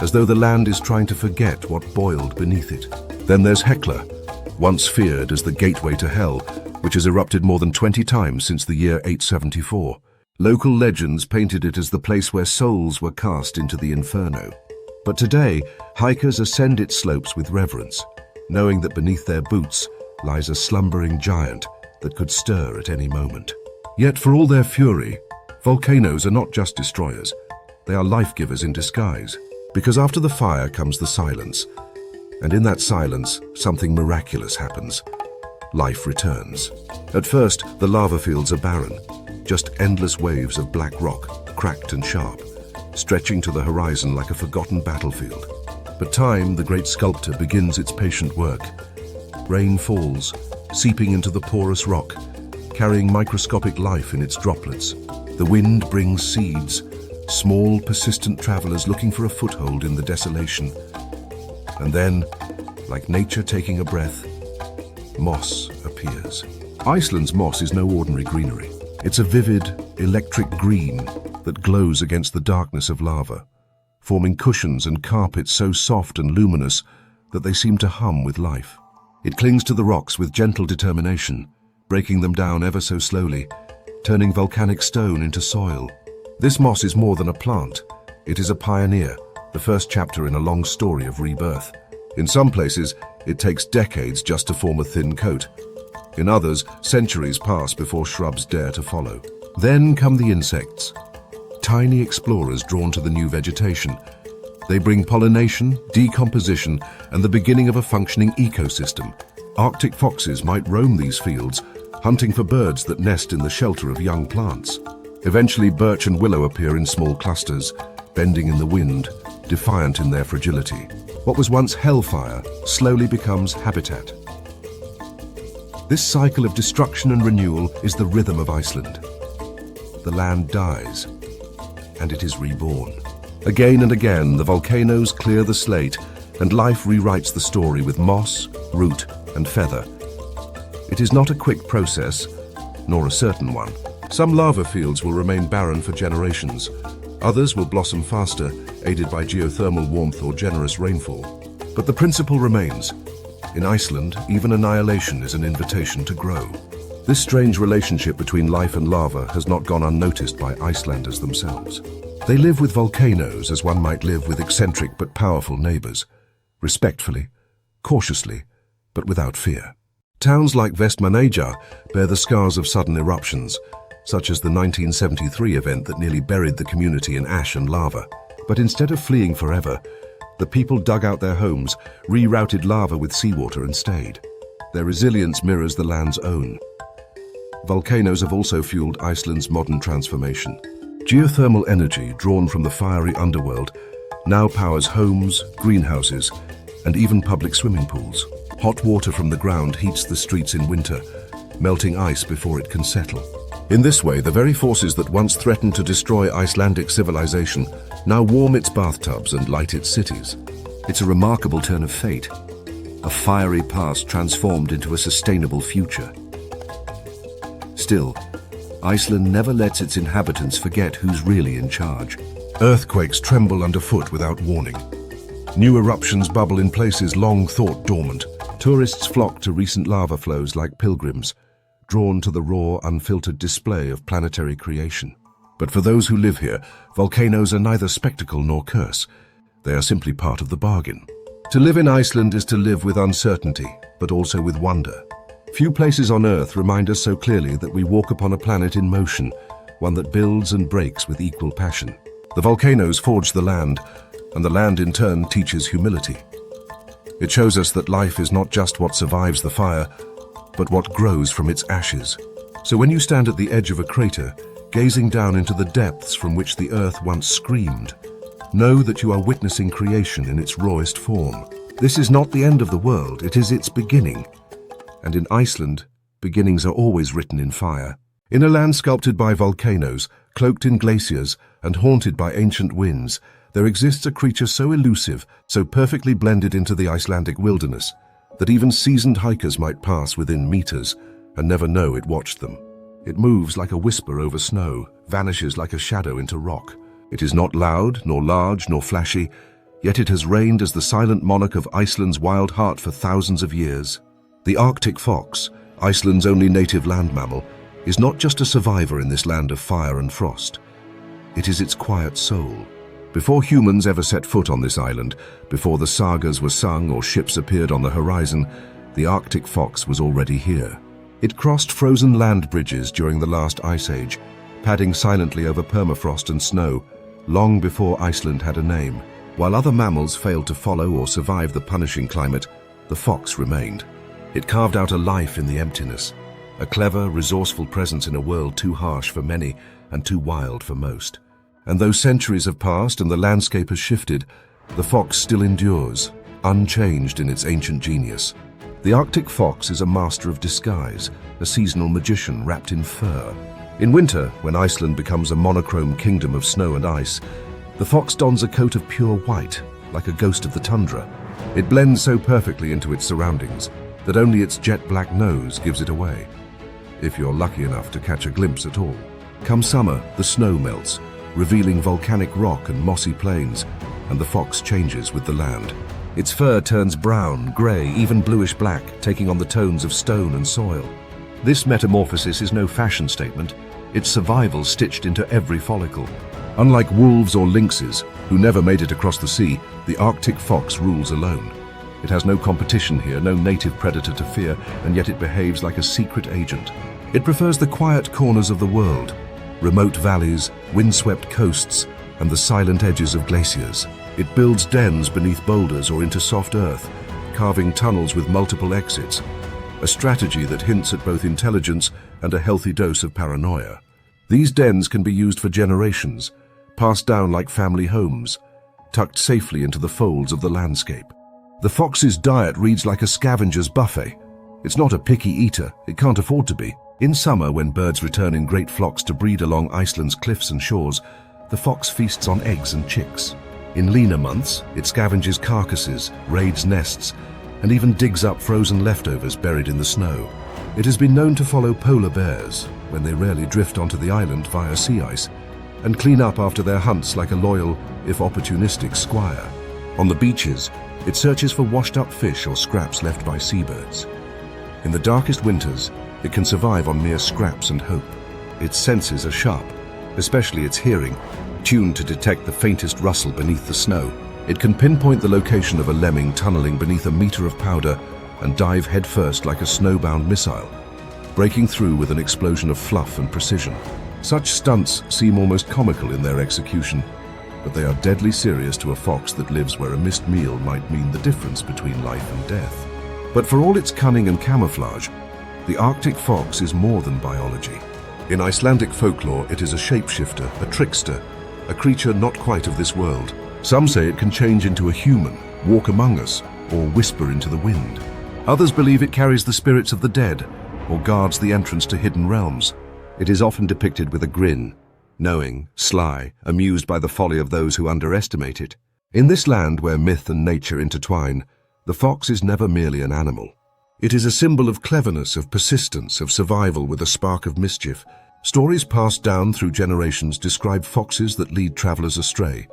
as though the land is trying to forget what boiled beneath it. Then there's Hekla, once feared as the gateway to hell, which has erupted more than 20 times since the year 874. Local legends painted it as the place where souls were cast into the inferno. But today, hikers ascend its slopes with reverence, knowing that beneath their boots lies a slumbering giant that could stir at any moment. Yet for all their fury, volcanoes are not just destroyers, they are life-givers in disguise. Because after the fire comes the silence, and in that silence, something miraculous happens. Life returns. At first, the lava fields are barren, just endless waves of black rock, cracked and sharp. stretching to the horizon like a forgotten battlefield. But time, the great sculptor, begins its patient work. Rain falls, seeping into the porous rock, carrying microscopic life in its droplets. The wind brings seeds, small, persistent travelers looking for a foothold in the desolation. And then, like nature taking a breath, moss appears. Iceland's moss is no ordinary greenery. It's a vivid, electric green that glows against the darkness of lava, forming cushions and carpets so soft and luminous that they seem to hum with life. It clings to the rocks with gentle determination, breaking them down ever so slowly, turning volcanic stone into soil. This moss is more than a plant. It is a pioneer, the first chapter in a long story of rebirth. In some places, it takes decades just to form a thin coat. In others, centuries pass before shrubs dare to follow. Then come the insects, tiny explorers drawn to the new vegetation. They bring pollination, decomposition, and the beginning of a functioning ecosystem. Arctic foxes might roam these fields, hunting for birds that nest in the shelter of young plants. Eventually, birch and willow appear in small clusters, bending in the wind, defiant in their fragility. What was once hellfire slowly becomes habitat. This cycle of destruction and renewal is the rhythm of Iceland. The land dies, and it is reborn. Again and again, the volcanoes clear the slate, and life rewrites the story with moss, root, and feather. It is not a quick process, nor a certain one. Some lava fields will remain barren for generations. Others will blossom faster, aided by geothermal warmth or generous rainfall. But the principle remains. In Iceland, even annihilation is an invitation to grow. This strange relationship between life and lava has not gone unnoticed by Icelanders themselves. They live with volcanoes as one might live with eccentric but powerful neighbors, respectfully, cautiously, but without fear. Towns like Vestmannaeyjar bear the scars of sudden eruptions, such as the 1973 event that nearly buried the community in ash and lava. But instead of fleeing forever, the people dug out their homes, rerouted lava with seawater and stayed. Their resilience mirrors the land's own. Volcanoes have also fueled Iceland's modern transformation. Geothermal energy drawn from the fiery underworld now powers homes, greenhouses, and even public swimming pools. Hot water from the ground heats the streets in winter, melting ice before it can settle. In this way, the very forces that once threatened to destroy Icelandic civilization now warm its bathtubs and light its cities. It's a remarkable turn of fate, a fiery past transformed into a sustainable future. Still, Iceland never lets its inhabitants forget who's really in charge. Earthquakes tremble underfoot without warning. New eruptions bubble in places long thought dormant. Tourists flock to recent lava flows like pilgrims, drawn to the raw, unfiltered display of planetary creation. But for those who live here, volcanoes are neither spectacle nor curse. They are simply part of the bargain. To live in Iceland is to live with uncertainty, but also with wonder. Few places on Earth remind us so clearly that we walk upon a planet in motion, one that builds and breaks with equal passion. The volcanoes forge the land, and the land in turn teaches humility. It shows us that life is not just what survives the fire, but what grows from its ashes. So when you stand at the edge of a crater, gazing down into the depths from which the Earth once screamed, know that you are witnessing creation in its rawest form. This is not the end of the world, it is its beginning. And in Iceland, beginnings are always written in fire. In a land sculpted by volcanoes, cloaked in glaciers, and haunted by ancient winds, there exists a creature so elusive, so perfectly blended into the Icelandic wilderness, that even seasoned hikers might pass within meters and never know it watched them. It moves like a whisper over snow, vanishes like a shadow into rock. It is not loud, nor large, nor flashy, yet it has reigned as the silent monarch of Iceland's wild heart for thousands of years. The Arctic fox, Iceland's only native land mammal, is not just a survivor in this land of fire and frost. It is its quiet soul. Before humans ever set foot on this island, before the sagas were sung or ships appeared on the horizon, the Arctic fox was already here. It crossed frozen land bridges during the last ice age, padding silently over permafrost and snow, long before Iceland had a name. While other mammals failed to follow or survive the punishing climate, the fox remained. It carved out a life in the emptiness, a clever, resourceful presence in a world too harsh for many and too wild for most. And though centuries have passed and the landscape has shifted, the fox still endures, unchanged in its ancient genius. The Arctic fox is a master of disguise, a seasonal magician wrapped in fur. In winter, when Iceland becomes a monochrome kingdom of snow and ice, the fox dons a coat of pure white, like a ghost of the tundra. It blends so perfectly into its surroundings that only its jet-black nose gives it away, if you're lucky enough to catch a glimpse at all. Come summer, the snow melts, revealing volcanic rock and mossy plains, and the fox changes with the land. Its fur turns brown, grey, even bluish-black, taking on the tones of stone and soil. This metamorphosis is no fashion statement, it's survival stitched into every follicle. Unlike wolves or lynxes, who never made it across the sea, the Arctic fox rules alone. It has no competition here, no native predator to fear, and yet it behaves like a secret agent. It prefers the quiet corners of the world, remote valleys, windswept coasts, and the silent edges of glaciers. It builds dens beneath boulders or into soft earth, carving tunnels with multiple exits, a strategy that hints at both intelligence and a healthy dose of paranoia. These dens can be used for generations, passed down like family homes, tucked safely into the folds of the landscape. The fox's diet reads like a scavenger's buffet. It's not a picky eater, it can't afford to be. In summer, when birds return in great flocks to breed along Iceland's cliffs and shores, the fox feasts on eggs and chicks. In leaner months, it scavenges carcasses, raids nests, and even digs up frozen leftovers buried in the snow. It has been known to follow polar bears, when they rarely drift onto the island via sea ice, and clean up after their hunts like a loyal, if opportunistic, squire. On the beaches, it searches for washed-up fish or scraps left by seabirds. In the darkest winters, it can survive on mere scraps and hope. Its senses are sharp, especially its hearing, tuned to detect the faintest rustle beneath the snow. It can pinpoint the location of a lemming tunneling beneath a meter of powder and dive headfirst like a snowbound missile, breaking through with an explosion of fluff and precision. Such stunts seem almost comical in their execution, but they are deadly serious to a fox that lives where a missed meal might mean the difference between life and death. But for all its cunning and camouflage, the Arctic fox is more than biology. In Icelandic folklore, it is a shapeshifter, a trickster, a creature not quite of this world. Some say it can change into a human, walk among us, or whisper into the wind. Others believe it carries the spirits of the dead, or guards the entrance to hidden realms. It is often depicted with a grin, knowing, sly, amused by the folly of those who underestimate it. In this land where myth and nature intertwine, the fox is never merely an animal. It is a symbol of cleverness, of persistence, of survival with a spark of mischief. Stories passed down through generations describe foxes that lead travelers astray,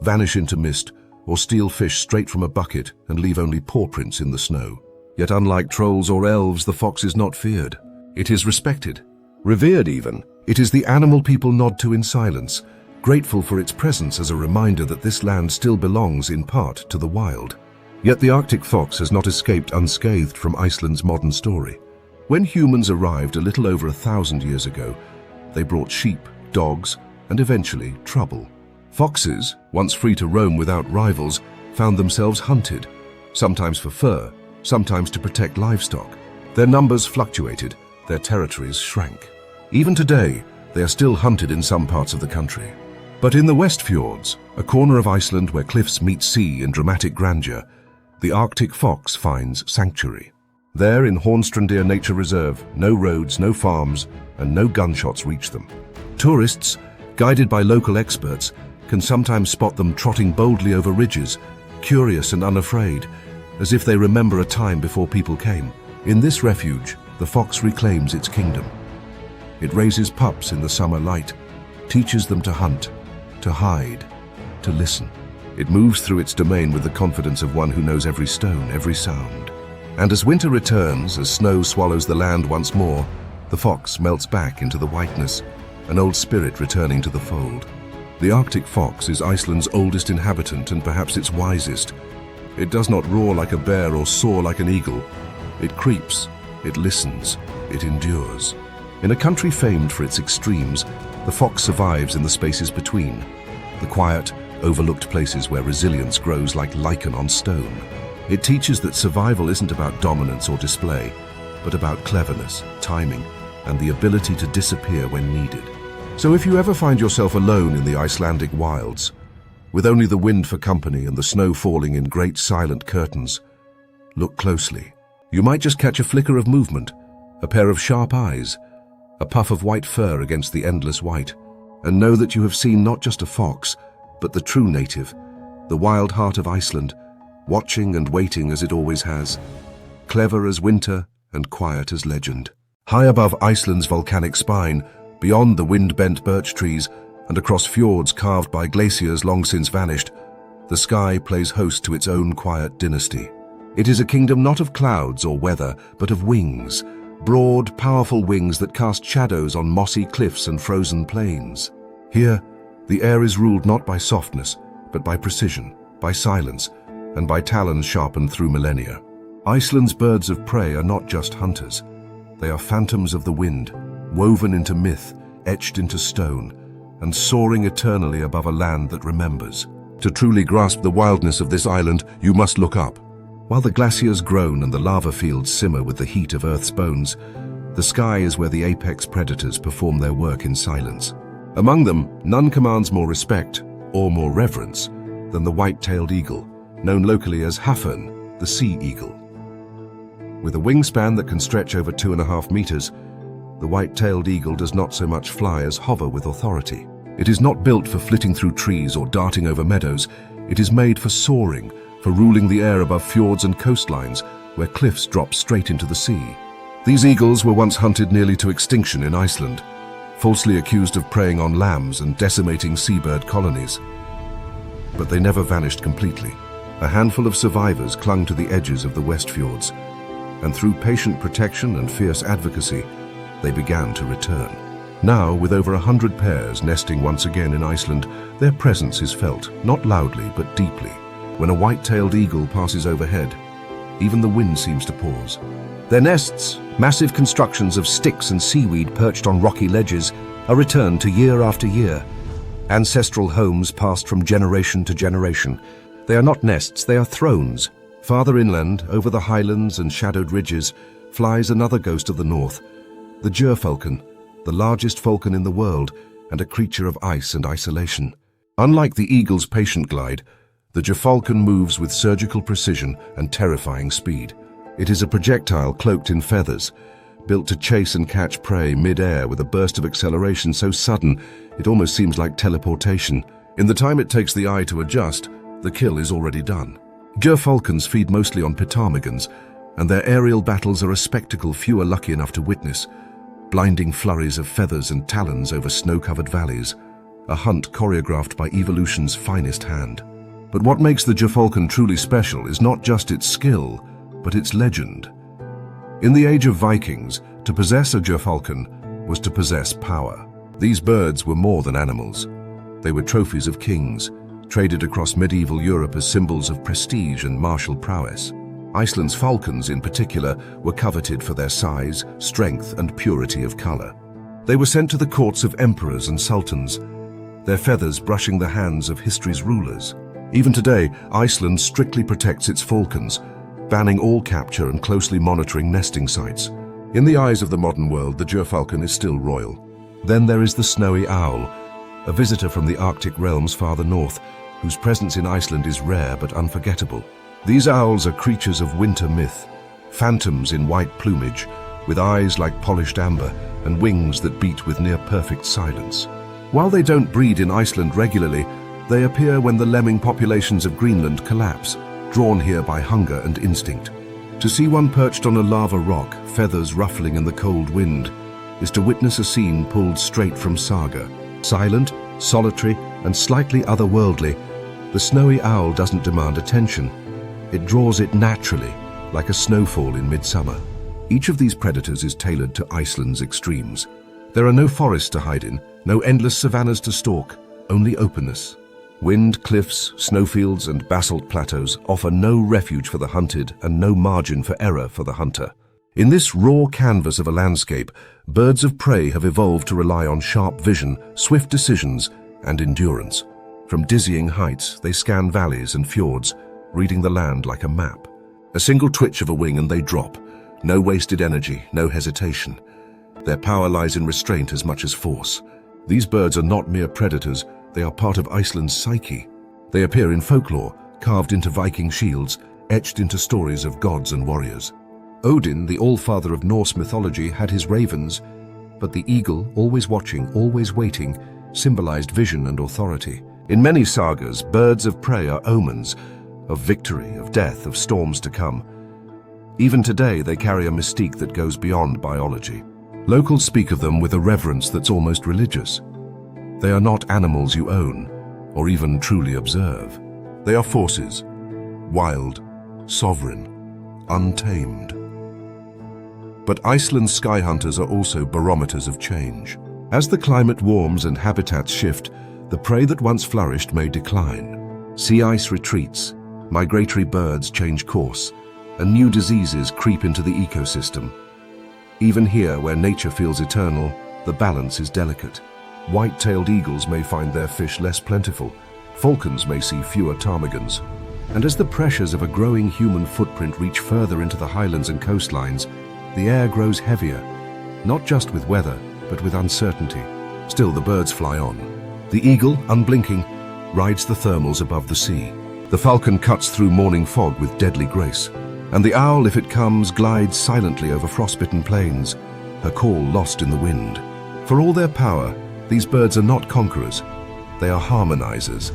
vanish into mist, or steal fish straight from a bucket and leave only paw prints in the snow. Yet unlike trolls or elves, the fox is not feared. It is respected, revered even. It is the animal people nod to in silence, grateful for its presence as a reminder that this land still belongs in part to the wild. Yet the Arctic fox has not escaped unscathed from Iceland's modern story. When humans arrived a little over 1,000 years ago, they brought sheep, dogs, and eventually trouble. Foxes, once free to roam without rivals, found themselves hunted, sometimes for fur, sometimes to protect livestock. Their numbers fluctuated, their territories shrank. Even today, they are still hunted in some parts of the country. But in the West Fjords, a corner of Iceland where cliffs meet sea in dramatic grandeur, the Arctic fox finds sanctuary. There in Hornstrandir Nature Reserve, no roads, no farms, and no gunshots reach them. Tourists, guided by local experts, can sometimes spot them trotting boldly over ridges, curious and unafraid, as if they remember a time before people came. In this refuge, the fox reclaims its kingdom. It raises pups in the summer light, teaches them to hunt, to hide, to listen. It moves through its domain with the confidence of one who knows every stone, every sound. And as winter returns, as snow swallows the land once more, the fox melts back into the whiteness, an old spirit returning to the fold. The Arctic fox is Iceland's oldest inhabitant and perhaps its wisest. It does not roar like a bear or soar like an eagle. It creeps, it listens, it endures. In a country famed for its extremes, the fox survives in the spaces between, the quiet, overlooked places where resilience grows like lichen on stone. It teaches that survival isn't about dominance or display, but about cleverness, timing, and the ability to disappear when needed. So if you ever find yourself alone in the Icelandic wilds, with only the wind for company and the snow falling in great silent curtains, look closely. You might just catch a flicker of movement, a pair of sharp eyes, a puff of white fur against the endless white, and know that you have seen not just a fox, but the true native, the wild heart of Iceland, watching and waiting as it always has, clever as winter and quiet as legend. High above Iceland's volcanic spine, beyond the wind-bent birch trees, and across fjords carved by glaciers long since vanished, the sky plays host to its own quiet dynasty. It is a kingdom not of clouds or weather, but of wings, broad, powerful wings that cast shadows on mossy cliffs and frozen plains. Here, the air is ruled not by softness, but by precision, by silence, and by talons sharpened through millennia. Iceland's birds of prey are not just hunters. They are phantoms of the wind, woven into myth, etched into stone, and soaring eternally above a land that remembers. To truly grasp the wildness of this island, you must look up. While the glaciers groan and the lava fields simmer with the heat of Earth's bones, the sky is where the apex predators perform their work in silence. Among them, none commands more respect, or more reverence, than the white-tailed eagle, known locally as Puffin, the sea eagle. With a wingspan that can stretch over 2.5 meters, the white-tailed eagle does not so much fly as hover with authority. It is not built for flitting through trees or darting over meadows. It is made for soaring, for ruling the air above fjords and coastlines, where cliffs drop straight into the sea. These eagles were once hunted nearly to extinction in Iceland, falsely accused of preying on lambs and decimating seabird colonies. But they never vanished completely. A handful of survivors clung to the edges of the West Fjords, and through patient protection and fierce advocacy, they began to return. Now, with over 100 pairs nesting once again in Iceland, their presence is felt, not loudly but deeply. When a white-tailed eagle passes overhead, even the wind seems to pause. Their nests, massive constructions of sticks and seaweed perched on rocky ledges, are returned to year after year. Ancestral homes passed from generation to generation. They are not nests, they are thrones. Farther inland, over the highlands and shadowed ridges, flies another ghost of the north, the gerfalcon, the largest falcon in the world and a creature of ice and isolation. Unlike the eagle's patient glide, the gerfalcon moves with surgical precision and terrifying speed. It is a projectile cloaked in feathers, built to chase and catch prey mid-air with a burst of acceleration so sudden it almost seems like teleportation. In the time it takes the eye to adjust, the kill is already done. Gerfalcons feed mostly on ptarmigans, and their aerial battles are a spectacle few are lucky enough to witness. Blinding flurries of feathers and talons over snow-covered valleys, a hunt choreographed by evolution's finest hand. But what makes the gerfalcon truly special is not just its skill, but its legend. In the age of Vikings, to possess a gerfalcon was to possess power. These birds were more than animals. They were trophies of kings, traded across medieval Europe as symbols of prestige and martial prowess. Iceland's falcons, in particular, were coveted for their size, strength, and purity of color. They were sent to the courts of emperors and sultans, their feathers brushing the hands of history's rulers. Even today, Iceland strictly protects its falcons, banning all capture and closely monitoring nesting sites. In the eyes of the modern world, the gerfalcon is still royal. Then there is the snowy owl, a visitor from the Arctic realms farther north, whose presence in Iceland is rare but unforgettable. These owls are creatures of winter myth, phantoms in white plumage, with eyes like polished amber and wings that beat with near-perfect silence. While they don't breed in Iceland regularly, they appear when the lemming populations of Greenland collapse, drawn here by hunger and instinct. To see one perched on a lava rock, feathers ruffling in the cold wind, is to witness a scene pulled straight from saga. Silent, solitary, and slightly otherworldly, the snowy owl doesn't demand attention. It draws it naturally, like a snowfall in midsummer. Each of these predators is tailored to Iceland's extremes. There are no forests to hide in, no endless savannas to stalk, only openness. Wind, cliffs, snowfields, and basalt plateaus offer no refuge for the hunted and no margin for error for the hunter. In this raw canvas of a landscape, birds of prey have evolved to rely on sharp vision, swift decisions, and endurance. From dizzying heights, they scan valleys and fjords, reading the land like a map. A single twitch of a wing and they drop. No wasted energy, no hesitation. Their power lies in restraint as much as force. These birds are not mere predators, they are part of Iceland's psyche. They appear in folklore, carved into Viking shields, etched into stories of gods and warriors. Odin, the All-Father of Norse mythology, had his ravens, but the eagle, always watching, always waiting, symbolized vision and authority. In many sagas, birds of prey are omens of victory, of death, of storms to come. Even today, they carry a mystique that goes beyond biology. Locals speak of them with a reverence that's almost religious. They are not animals you own, or even truly observe. They are forces, wild, sovereign, untamed. But Iceland's sky hunters are also barometers of change. As the climate warms and habitats shift, the prey that once flourished may decline. Sea ice retreats, migratory birds change course, and new diseases creep into the ecosystem. Even here, where nature feels eternal, the balance is delicate. White-tailed eagles may find their fish less plentiful, falcons may see fewer ptarmigans. And as the pressures of a growing human footprint reach further into the highlands and coastlines, the air grows heavier, not just with weather, but with uncertainty. Still, the birds fly on. The eagle, unblinking, rides the thermals above the sea. The falcon cuts through morning fog with deadly grace. And the owl, if it comes, glides silently over frostbitten plains, her call lost in the wind. For all their power, these birds are not conquerors. They are harmonizers,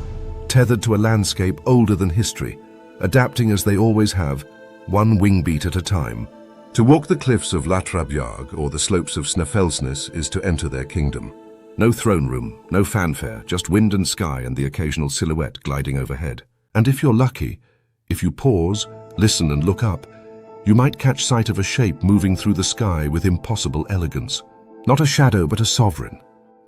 tethered to a landscape older than history, adapting as they always have, one wing beat at a time. To walk the cliffs of Latrabjarg or the slopes of Snæfellsnes is to enter their kingdom. No throne room, no fanfare, just wind and sky and the occasional silhouette gliding overhead. And if you're lucky, if you pause, listen and look up, you might catch sight of a shape moving through the sky with impossible elegance. Not a shadow, but a sovereign.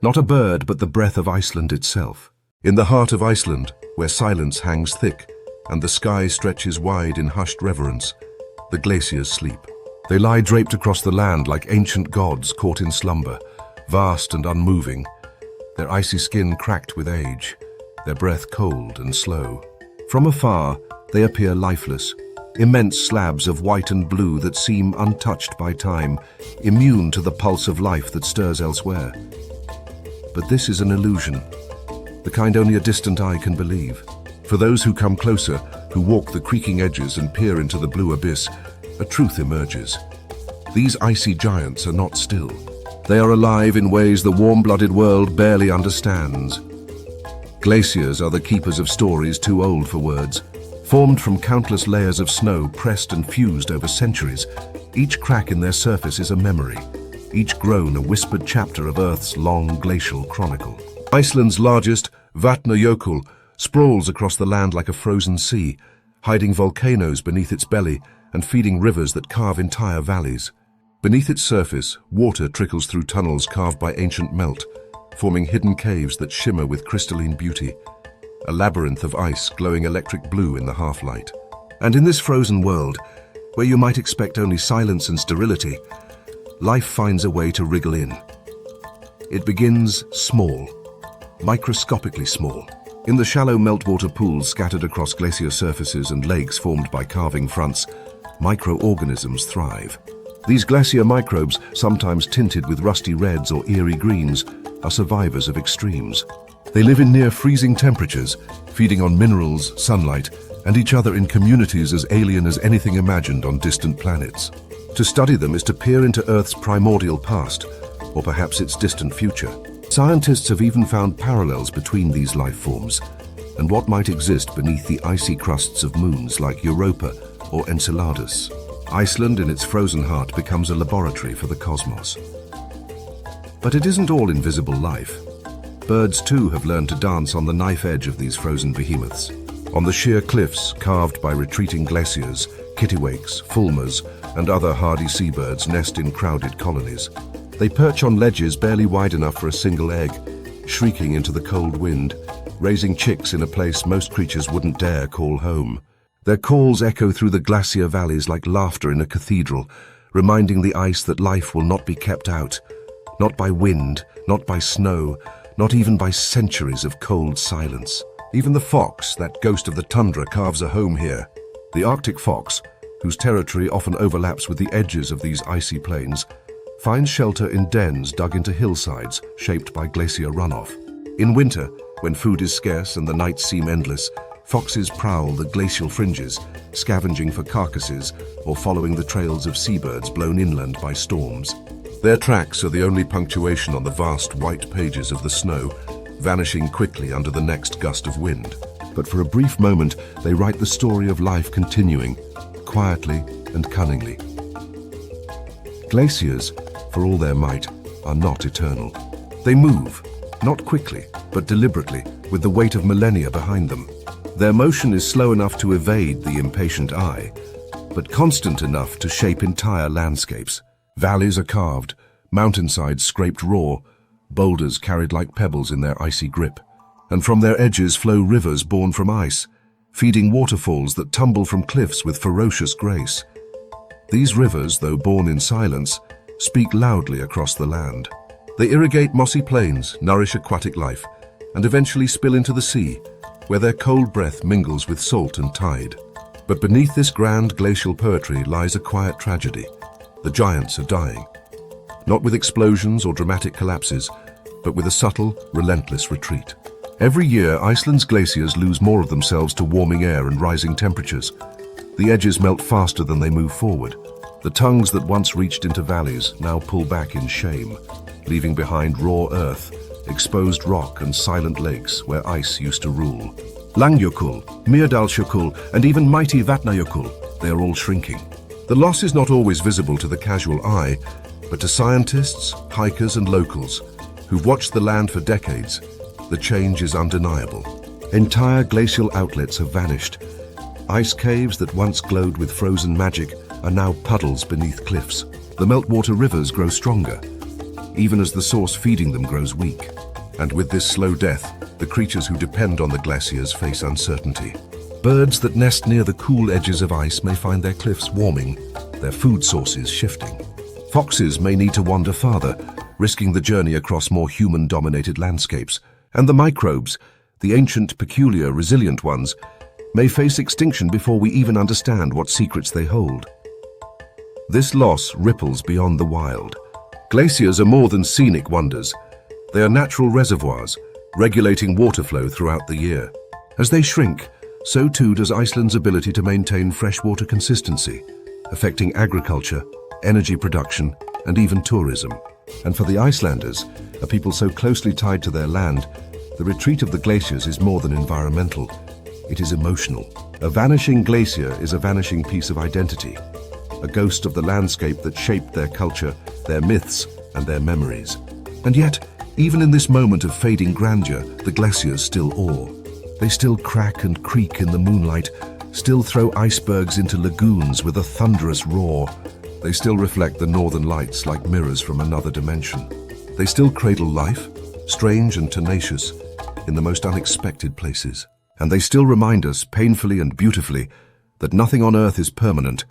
Not a bird, but the breath of Iceland itself. In the heart of Iceland, where silence hangs thick and the sky stretches wide in hushed reverence, the glaciers sleep. They lie draped across the land like ancient gods caught in slumber, vast and unmoving, their icy skin cracked with age, their breath cold and slow. From afar, they appear lifeless, immense slabs of white and blue that seem untouched by time, immune to the pulse of life that stirs elsewhere. But this is an illusion, the kind only a distant eye can believe. For those who come closer, who walk the creaking edges and peer into the blue abyss, a truth emerges. These icy giants are not still. They are alive in ways the warm-blooded world barely understands. Glaciers are the keepers of stories too old for words. Formed from countless layers of snow pressed and fused over centuries, each crack in their surface is a memory, each groan a whispered chapter of Earth's long glacial chronicle. Iceland's largest, Vatnajökull, sprawls across the land like a frozen sea, hiding volcanoes beneath its belly and feeding rivers that carve entire valleys. Beneath its surface, water trickles through tunnels carved by ancient melt, forming hidden caves that shimmer with crystalline beauty, a labyrinth of ice glowing electric blue in the half-light. And in this frozen world, where you might expect only silence and sterility, life finds a way to wriggle in. It begins small, microscopically small. In the shallow meltwater pools scattered across glacier surfaces and lakes formed by carving fronts, microorganisms thrive. These glacier microbes, sometimes tinted with rusty reds or eerie greens, are survivors of extremes. They live in near-freezing temperatures, feeding on minerals, sunlight, and each other in communities as alien as anything imagined on distant planets. To study them is to peer into Earth's primordial past, or perhaps its distant future. Scientists have even found parallels between these life forms and what might exist beneath the icy crusts of moons like Europa or Enceladus. Iceland, in its frozen heart, becomes a laboratory for the cosmos. But it isn't all invisible life. Birds too have learned to dance on the knife edge of these frozen behemoths. On the sheer cliffs carved by retreating glaciers, kittiwakes, fulmars, and other hardy seabirds nest in crowded colonies. They perch on ledges barely wide enough for a single egg, shrieking into the cold wind, raising chicks in a place most creatures wouldn't dare call home. Their calls echo through the glacier valleys like laughter in a cathedral, reminding the ice that life will not be kept out, not by wind, not by snow, not even by centuries of cold silence. Even the fox, that ghost of the tundra, carves a home here. The Arctic fox, whose territory often overlaps with the edges of these icy plains, finds shelter in dens dug into hillsides shaped by glacier runoff. In winter, when food is scarce and the nights seem endless, foxes prowl the glacial fringes, scavenging for carcasses or following the trails of seabirds blown inland by storms. Their tracks are the only punctuation on the vast white pages of the snow, vanishing quickly under the next gust of wind. But for a brief moment, they write the story of life continuing, quietly and cunningly. Glaciers, for all their might, are not eternal. They move, not quickly, but deliberately, with the weight of millennia behind them. Their motion is slow enough to evade the impatient eye, but constant enough to shape entire landscapes. Valleys are carved, mountainsides scraped raw, boulders carried like pebbles in their icy grip. And from their edges flow rivers born from ice, feeding waterfalls that tumble from cliffs with ferocious grace. These rivers, though born in silence, speak loudly across the land. They irrigate mossy plains, nourish aquatic life, and eventually spill into the sea, where their cold breath mingles with salt and tide. But beneath this grand glacial poetry lies a quiet tragedy. The giants are dying. Not with explosions or dramatic collapses, but with a subtle, relentless retreat. Every year, Iceland's glaciers lose more of themselves to warming air and rising temperatures. The edges melt faster than they move forward. The tongues that once reached into valleys now pull back in shame, leaving behind raw earth, exposed rock and silent lakes where ice used to rule. Langjökull, Mýrdalsjökull, and even mighty Vatnajökull, they are all shrinking. The loss is not always visible to the casual eye, but to scientists, hikers and locals who've watched the land for decades, the change is undeniable. Entire glacial outlets have vanished. Ice caves that once glowed with frozen magic are now puddles beneath cliffs. The meltwater rivers grow stronger, even as the source feeding them grows weak. And with this slow death, the creatures who depend on the glaciers face uncertainty. Birds that nest near the cool edges of ice may find their cliffs warming, their food sources shifting. Foxes may need to wander farther, risking the journey across more human-dominated landscapes. And the microbes, the ancient, peculiar, resilient ones, may face extinction before we even understand what secrets they hold. This loss ripples beyond the wild. Glaciers are more than scenic wonders. They are natural reservoirs, regulating water flow throughout the year. As they shrink, so too does Iceland's ability to maintain freshwater consistency, affecting agriculture, energy production, and even tourism. And for the Icelanders, a people so closely tied to their land, the retreat of the glaciers is more than environmental. It is emotional. A vanishing glacier is a vanishing piece of identity, a ghost of the landscape that shaped their culture, their myths, and their memories. And yet, even in this moment of fading grandeur, the glaciers still awe. They still crack and creak in the moonlight, still throw icebergs into lagoons with a thunderous roar. They still reflect the northern lights like mirrors from another dimension. They still cradle life, strange and tenacious, in the most unexpected places. And they still remind us, painfully and beautifully, that nothing on Earth is permanent,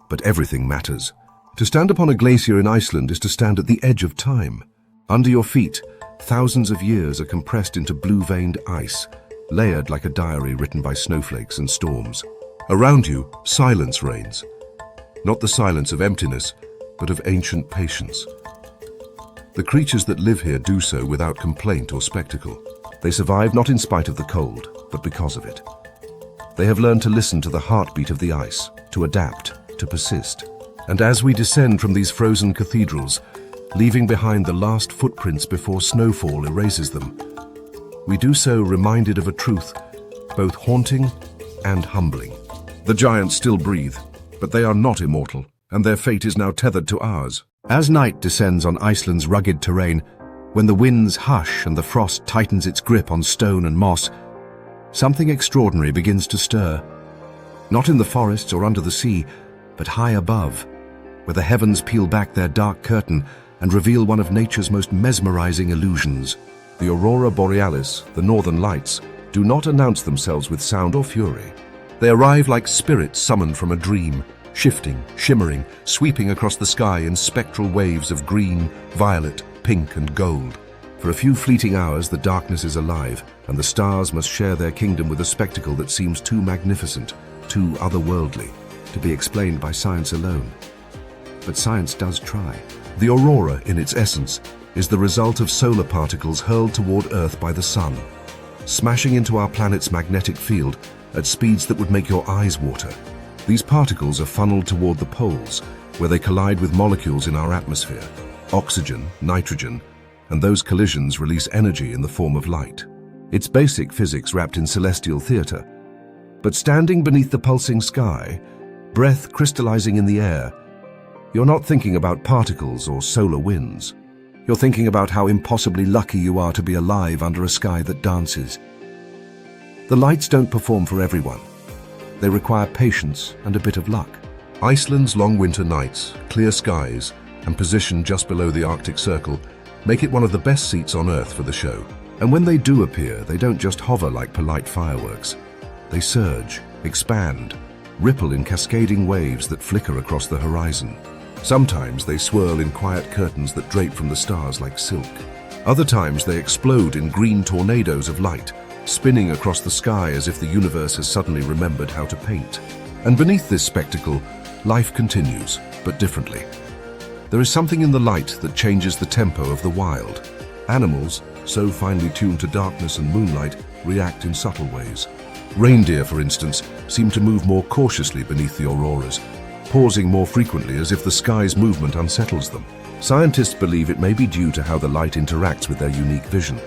but everything matters. To stand upon a glacier in Iceland is to stand at the edge of time. Under your feet, thousands of years are compressed into blue-veined ice, layered like a diary written by snowflakes and storms. Around you, silence reigns. Not the silence of emptiness, but of ancient patience. The creatures that live here do so without complaint or spectacle. They survive not in spite of the cold, but because of it. They have learned to listen to the heartbeat of the ice, to adapt, to persist. And as we descend from these frozen cathedrals, leaving behind the last footprints before snowfall erases them, we do so reminded of a truth, both haunting and humbling. The giants still breathe, but they are not immortal, and their fate is now tethered to ours. As night descends on Iceland's rugged terrain, when the winds hush and the frost tightens its grip on stone and moss, something extraordinary begins to stir. Not in the forests or under the sea, but high above, where the heavens peel back their dark curtain and reveal one of nature's most mesmerizing illusions. The aurora borealis, the northern lights, do not announce themselves with sound or fury. They arrive like spirits summoned from a dream, shifting, shimmering, sweeping across the sky in spectral waves of green, violet, pink and gold. For a few fleeting hours, the darkness is alive, and the stars must share their kingdom with a spectacle that seems too magnificent, too otherworldly, to be explained by science alone. but science does try. The aurora, in its essence, is the result of solar particles hurled toward Earth by the sun, smashing into our planet's magnetic field at speeds that would make your eyes water. These particles are funneled toward the poles, where they collide with molecules in our atmosphere, oxygen, nitrogen, and those collisions release energy in the form of light. It's basic physics wrapped in celestial theater. But standing beneath the pulsing sky, breath crystallizing in the air, you're not thinking about particles or solar winds. You're thinking about how impossibly lucky you are to be alive under a sky that dances. The lights don't perform for everyone. They require patience and a bit of luck. Iceland's long winter nights, clear skies, and position just below the Arctic Circle make it one of the best seats on Earth for the show. And when they do appear, they don't just hover like polite fireworks. They surge, expand, ripple in cascading waves that flicker across the horizon. Sometimes they swirl in quiet curtains that drape from the stars like silk. Other times they explode in green tornadoes of light, spinning across the sky as if the universe has suddenly remembered how to paint. And beneath this spectacle, life continues, but differently. There is something in the light that changes the tempo of the wild. Animals, so finely tuned to darkness and moonlight, react in subtle ways. Reindeer, for instance, seem to move more cautiously beneath the auroras, pausing more frequently as if the sky's movement unsettles them. Scientists believe it may be due to how the light interacts with their unique vision.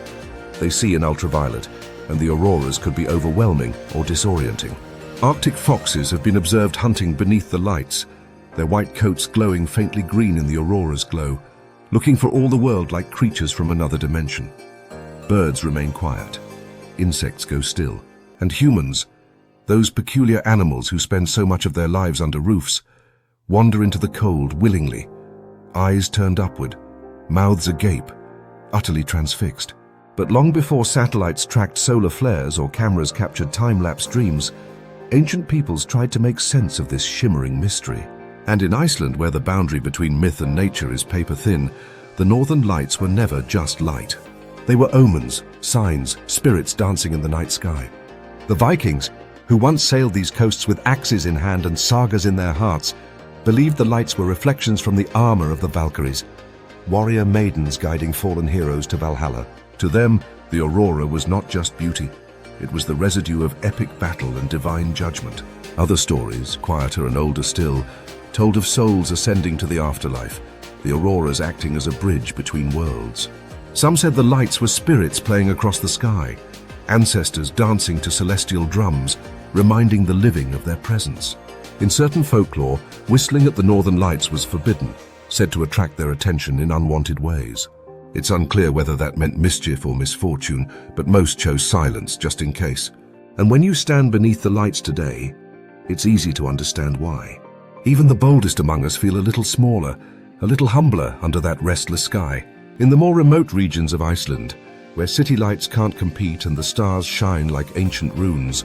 They see in ultraviolet, and the auroras could be overwhelming or disorienting. Arctic foxes have been observed hunting beneath the lights, their white coats glowing faintly green in the aurora's glow, looking for all the world like creatures from another dimension. Birds remain quiet. Insects go still. And humans, those peculiar animals who spend so much of their lives under roofs, wander into the cold willingly, eyes turned upward, mouths agape, utterly transfixed. But long before satellites tracked solar flares or cameras captured time-lapse dreams, ancient peoples tried to make sense of this shimmering mystery. And in Iceland, where the boundary between myth and nature is paper-thin, the northern lights were never just light. They were omens, signs, spirits dancing in the night sky. The Vikings, who once sailed these coasts with axes in hand and sagas in their hearts, believed the lights were reflections from the armor of the Valkyries, warrior maidens guiding fallen heroes to Valhalla. To them, the aurora was not just beauty. It was the residue of epic battle and divine judgment. Other stories, quieter and older still, told of souls ascending to the afterlife, the auroras acting as a bridge between worlds. Some said the lights were spirits playing across the sky, ancestors dancing to celestial drums, reminding the living of their presence. In certain folklore, whistling at the northern lights was forbidden, said to attract their attention in unwanted ways. It's unclear whether that meant mischief or misfortune, but most chose silence just in case. And when you stand beneath the lights today, it's easy to understand why. Even the boldest among us feel a little smaller, a little humbler under that restless sky. In the more remote regions of Iceland, where city lights can't compete and the stars shine like ancient runes,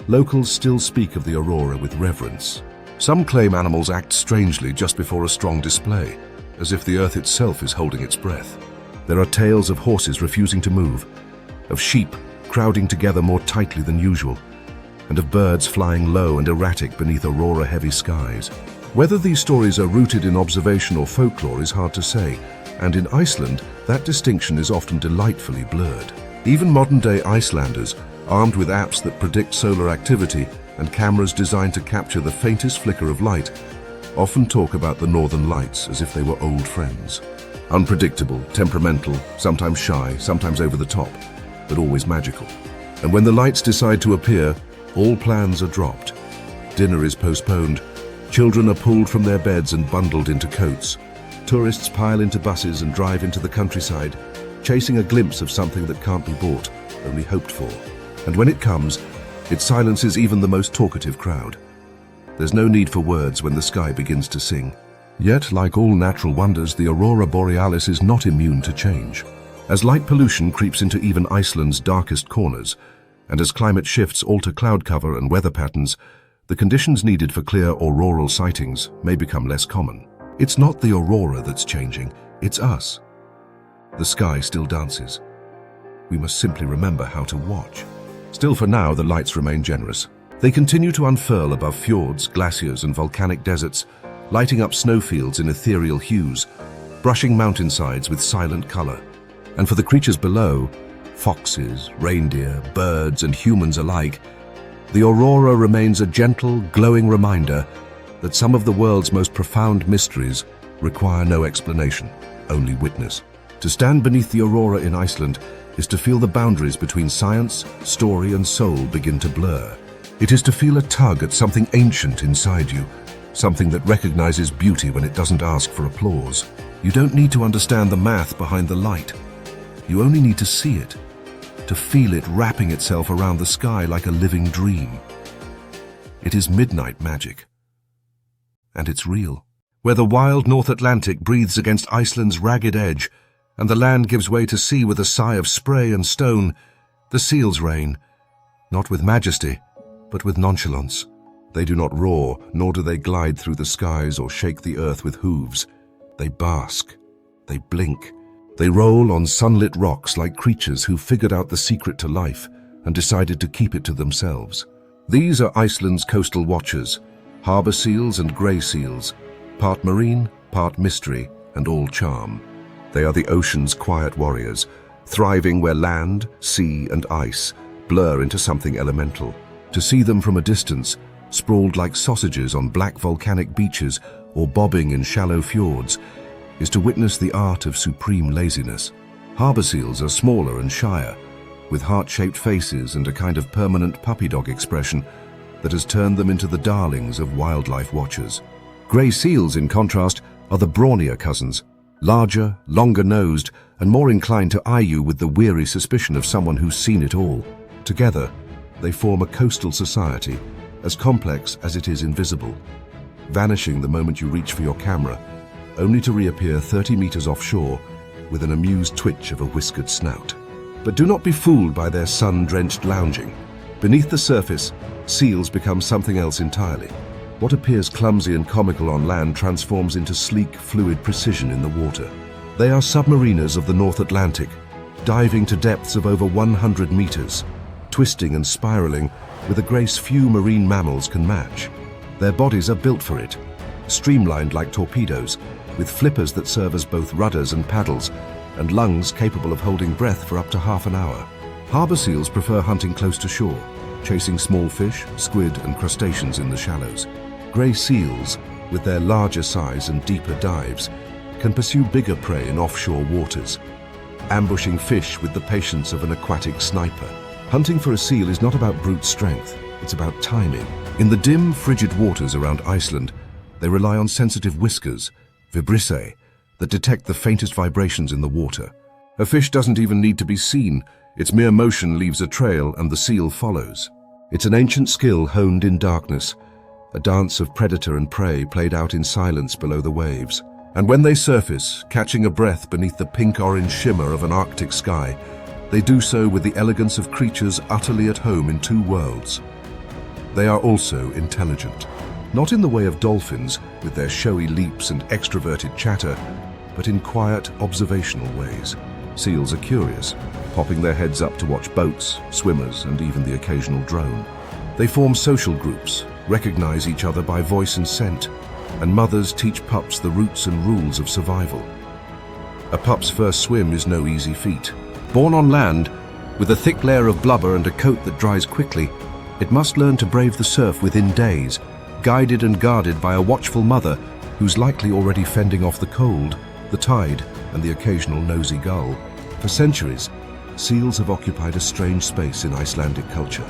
locals still speak of the aurora with reverence. Some claim animals act strangely just before a strong display, as if the earth itself is holding its breath. There are tales of horses refusing to move, of sheep crowding together more tightly than usual, and of birds flying low and erratic beneath aurora-heavy skies. Whether these stories are rooted in observation or folklore is hard to say, and in Iceland, that distinction is often delightfully blurred. Even modern-day Icelanders, armed with apps that predict solar activity and cameras designed to capture the faintest flicker of light, often talk about the northern lights as if they were old friends. Unpredictable, temperamental, sometimes shy, sometimes over the top, but always magical. And when the lights decide to appear, all plans are dropped. Dinner is postponed. Children are pulled from their beds and bundled into coats. Tourists pile into buses and drive into the countryside, chasing a glimpse of something that can't be bought, only hoped for. And when it comes, it silences even the most talkative crowd. There's no need for words when the sky begins to sing. Yet, like all natural wonders, the aurora borealis is not immune to change. As light pollution creeps into even Iceland's darkest corners, and as climate shifts alter cloud cover and weather patterns, the conditions needed for clear auroral sightings may become less common. It's not the aurora that's changing, it's us. The sky still dances. We must simply remember how to watch. Still, for now, the lights remain generous. They continue to unfurl above fjords, glaciers, and volcanic deserts, lighting up snowfields in ethereal hues, brushing mountainsides with silent color. And for the creatures below, foxes, reindeer, birds, and humans alike, the aurora remains a gentle, glowing reminder that some of the world's most profound mysteries require no explanation, only witness. To stand beneath the aurora in Iceland is to feel the boundaries between science, story, and soul begin to blur. It is to feel a tug at something ancient inside you, something that recognizes beauty when it doesn't ask for applause. You don't need to understand the math behind the light. You only need to see it, to feel it wrapping itself around the sky like a living dream. It is midnight magic. And it's real. Where the wild North Atlantic breathes against Iceland's ragged edge, and the land gives way to sea with a sigh of spray and stone, the seals reign, not with majesty, but with nonchalance. They do not roar, nor do they glide through the skies or shake the earth with hooves. They bask. They blink. They roll on sunlit rocks like creatures who figured out the secret to life and decided to keep it to themselves. These are Iceland's coastal watchers, harbor seals and grey seals, part marine, part mystery, and all charm. They are the ocean's quiet warriors, thriving where land, sea, and ice blur into something elemental. To see them from a distance, sprawled like sausages on black volcanic beaches or bobbing in shallow fjords, is to witness the art of supreme laziness. Harbor seals are smaller and shyer, with heart-shaped faces and a kind of permanent puppy dog expression that has turned them into the darlings of wildlife watchers. Grey seals, in contrast, are the brawnier cousins, larger, longer-nosed, and more inclined to eye you with the weary suspicion of someone who's seen it all. Together, they form a coastal society, as complex as it is invisible, vanishing the moment you reach for your camera, only to reappear 30 meters offshore with an amused twitch of a whiskered snout. But do not be fooled by their sun-drenched lounging. Beneath the surface, seals become something else entirely. What appears clumsy and comical on land transforms into sleek, fluid precision in the water. They are submariners of the North Atlantic, diving to depths of over 100 meters, twisting and spiraling with a grace few marine mammals can match. Their bodies are built for it, streamlined like torpedoes, with flippers that serve as both rudders and paddles, and lungs capable of holding breath for up to half an hour. Harbor seals prefer hunting close to shore, chasing small fish, squid, and crustaceans in the shallows. Grey seals, with their larger size and deeper dives, can pursue bigger prey in offshore waters, ambushing fish with the patience of an aquatic sniper. Hunting for a seal is not about brute strength, it's about timing. In the dim, frigid waters around Iceland, they rely on sensitive whiskers, vibrissae, that detect the faintest vibrations in the water. A fish doesn't even need to be seen. Its mere motion leaves a trail and the seal follows. It's an ancient skill honed in darkness, a dance of predator and prey played out in silence below the waves. And when they surface, catching a breath beneath the pink-orange shimmer of an Arctic sky, they do so with the elegance of creatures utterly at home in two worlds. They are also intelligent. Not in the way of dolphins, with their showy leaps and extroverted chatter, but in quiet, observational ways. Seals are curious, popping their heads up to watch boats, swimmers, and even the occasional drone. They form social groups, recognize each other by voice and scent, and mothers teach pups the roots and rules of survival. A pup's first swim is no easy feat. Born on land, with a thick layer of blubber and a coat that dries quickly, it must learn to brave the surf within days, guided and guarded by a watchful mother who's likely already fending off the cold, the tide, and the occasional nosy gull. For centuries, seals have occupied a strange space in Icelandic culture.